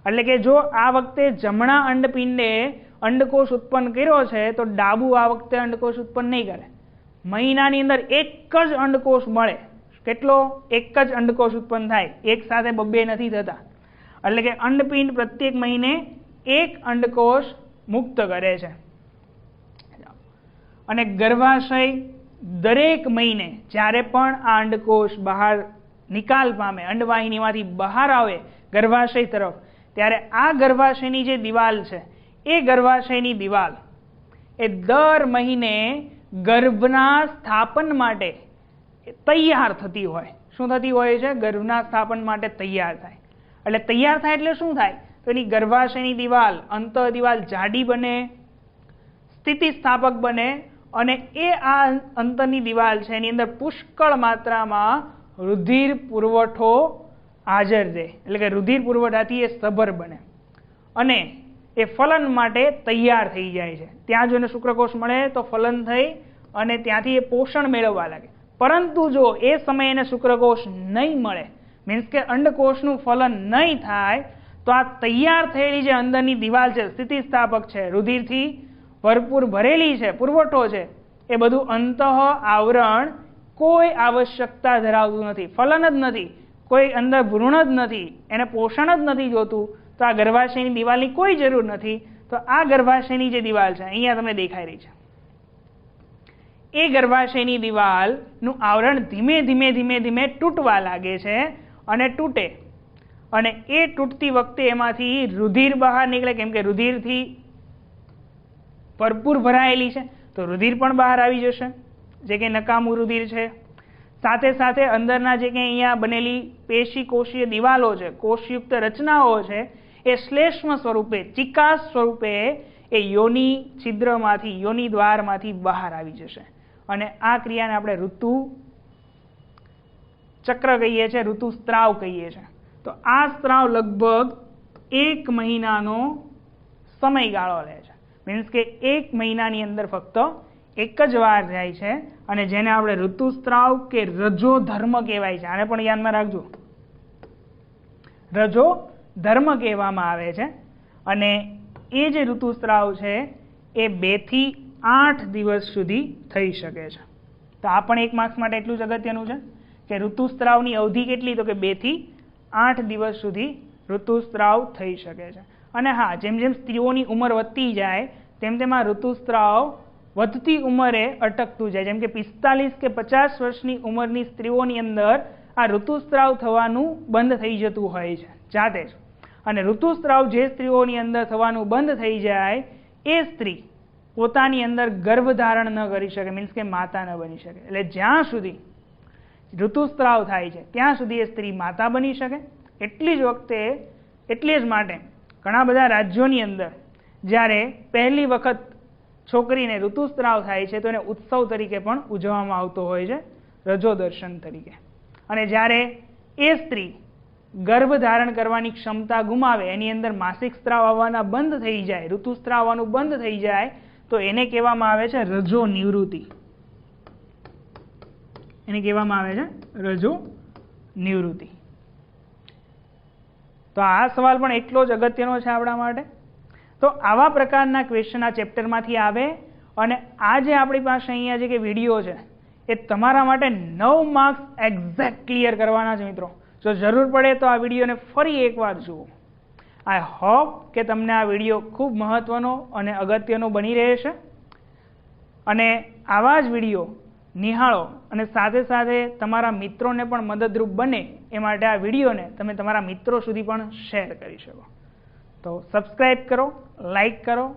એટલે કે જો આ વખતે જમણા અંડપિંડે અંડકોષ ઉત્પન્ન કર્યો છે તો ડાબુ આ વખતે અંડકોષ ઉત્પન્ન નહીં કરે. મહિનાની અંદર એક જ અંડકોષ મળે. કેટલો? એક જ અંડકોષ ઉત્પન્ન થાય, એક સાથે 2 નથી થતા. એટલે કે અંડપિંડ પ્રત્યેક મહિને 1 અંડકોષ મુક્ત કરે છે. અને ગર્ભાશય દરેક મહિને જ્યારે પણ આ અંડકોષ બહાર નિકાલ પામે, અંડવાહિનીમાંથી બહાર આવે ગર્ભાશય તરફ, ત્યારે આ ગર્ભાશયની જે દિવાલ છે એ ગર્ભાશયની દિવાલ એ દર મહિને ગર્ભના સ્થાપન માટે તૈયાર થતી હોય. શું થતી હોય છે? ગર્ભના સ્થાપન માટે તૈયાર થાય. એટલે તૈયાર થાય એટલે શું થાય? તો એની ગર્ભાશયની દિવાલ, અંતઃ દિવાલ જાડી બને, સ્થિતિસ્થાપક બને અને એ આ અંતરની દિવાલ છે એની અંદર પુષ્કળ માત્રામાં રુધિર પુરવઠો હાજર રહે. એટલે કે રુધિર પુરવઠાથી એ સભર બને અને એ ફલન માટે તૈયાર થઈ જાય છે. ત્યાં જો એને શુક્રકોષ મળે તો ફલન થઈ અને ત્યાંથી એ પોષણ મેળવવા લાગે. પરંતુ જો એ સમયે એને શુક્રકોષ નહીં મળે, મીન્સ કે અંડકોષનું ફલન નહીં થાય, તો આ તૈયાર થયેલી જે અંદરની દિવાલ છે, સ્થિતિસ્થાપક છે, રુધિરથી ભરપૂર ભરેલી છે, પુરવઠો છે, એ બધું અંતઃ આવરણ કોઈ આવશ્યકતા ધરાવતું નથી, ફલન જ નથી, કોઈ અંદર ભ્રૂણ જ નથી, એને પોષણ જ નથી જોતું, તો આ ગર્ભાશયની દિવાલની કોઈ જરૂર નથી. તો આ ગર્ભાશયની જે દિવાલ છે અહીંયા તમને દેખાઈ રહી છે, એ ગર્ભાશયની દિવાલનું આવરણ ધીમે ધીમે તૂટવા લાગે છે અને તૂટે. અને એ તૂટતી વખતે એમાંથી રુધિર બહાર નીકળે, કેમ કે રુધિરથી ભરપૂર ભરાયેલી છે તો રુધિર પણ બહાર આવી જશે, જે કે નકામું રુધિર છે. સાથે સાથે અંદરના જે કંઈ અહીંયા બનેલી પેશી કોષીય દિવાલો છે, કોષયુક્ત રચનાઓ છે, એ શ્લેષ્મ સ્વરૂપે, ચિકાસ સ્વરૂપે એ યોનિ છિદ્રમાંથી, યોનિ દ્વારમાંથી બહાર આવી જશે. અને આ ક્રિયાને આપણે ઋતુ ચક્ર કહીએ છીએ, ઋતુસ્ત્રાવ કહીએ છીએ. તો આ સ્ત્રાવ લગભગ 1 મહિનાનો સમયગાળો લે છે. મીન્સ કે 1 મહિનાની અંદર ફક્ત એક જ વાર જાય છે અને જેને આપણે ઋતુસ્ત્રાવ કે રજો ધર્મ કહેવાય છે. આને પણ ધ્યાનમાં રાખજો, રજો ધર્મ કહેવામાં આવે છે. અને એ જે ઋતુસ્ત્રાવ છે એ 2 થી 8 દિવસ સુધી થઈ શકે છે. તો આ પણ 1 માર્ક્સ માટે એટલું જ અગત્યનું છે કે ઋતુસ્ત્રાવની અવધિ કેટલી, તો કે 2 થી 8 દિવસ સુધી ઋતુસ્ત્રાવ થઈ શકે છે. અને હા, જેમ જેમ સ્ત્રીઓની ઉંમર વધતી જાય તેમ તેમ આ ઋતુસ્ત્રાવ વધતી ઉંમરે અટકતું જાય. જેમ કે 45 કે 50 વર્ષની ઉંમરની સ્ત્રીઓની અંદર આ ઋતુસ્ત્રાવ થવાનું બંધ થઈ જતું હોય છે જાતે જ. અને ઋતુસ્ત્રાવ જે સ્ત્રીઓની અંદર થવાનું બંધ થઈ જાય એ સ્ત્રી પોતાની અંદર ગર્ભધારણ ન કરી શકે, મીન્સ કે માતા ન બની શકે. એટલે જ્યાં સુધી ઋતુસ્ત્રાવ થાય છે ત્યાં સુધી એ સ્ત્રી માતા બની શકે. એટલી જ માટે ઘણા બધા રાજ્યોની અંદર જ્યારે પહેલી વખત છોકરીને ઋતુસ્ત્રાવ થાય છે તો એને ઉત્સવ તરીકે પણ ઉજવવામાં આવતો હોય છે, રજો દર્શન તરીકે. અને જ્યારે એ સ્ત્રી ગર્ભ ધારણ કરવાની ક્ષમતા ગુમાવે, એની અંદર માસિક સ્ત્રાવ આવવાના બંધ થઈ જાય, ઋતુસ્ત્રાવ આવવાનું બંધ થઈ જાય, તો એને કહેવામાં આવે છે રજો નિવૃત્તિ. એને કહેવામાં આવે છે રજો નિવૃત્તિ. તો આ સવાલ પણ એટલો જ અગત્યનો છે આપણા માટે. તો આવા પ્રકારના ક્વેશ્ચન આ ચેપ્ટરમાંથી આવે. અને આ જે આપણી પાસે અહીંયા જે કે વિડીયો છે એ તમારા માટે 9 માર્ક્સ એક્ઝેક્ટ ક્લિયર કરવાના છે મિત્રો. જો જરૂર પડે તો આ વિડીયોને ફરી એકવાર જુઓ. આઈ હોપ કે તમને આ વિડીયો ખૂબ મહત્વનો અને અગત્યનો બની રહેશે. અને આવા જ વિડીયો નિહાળો અને સાથે સાથે તમારા મિત્રોને પણ મદદરૂપ બને એ માટે આ વિડીયોને તમે તમારા મિત્રો સુધી પણ શેર કરી શકો. તો સબસ્ક્રાઈબ કરો, લાઈક કરો,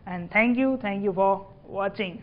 and thank you for watching.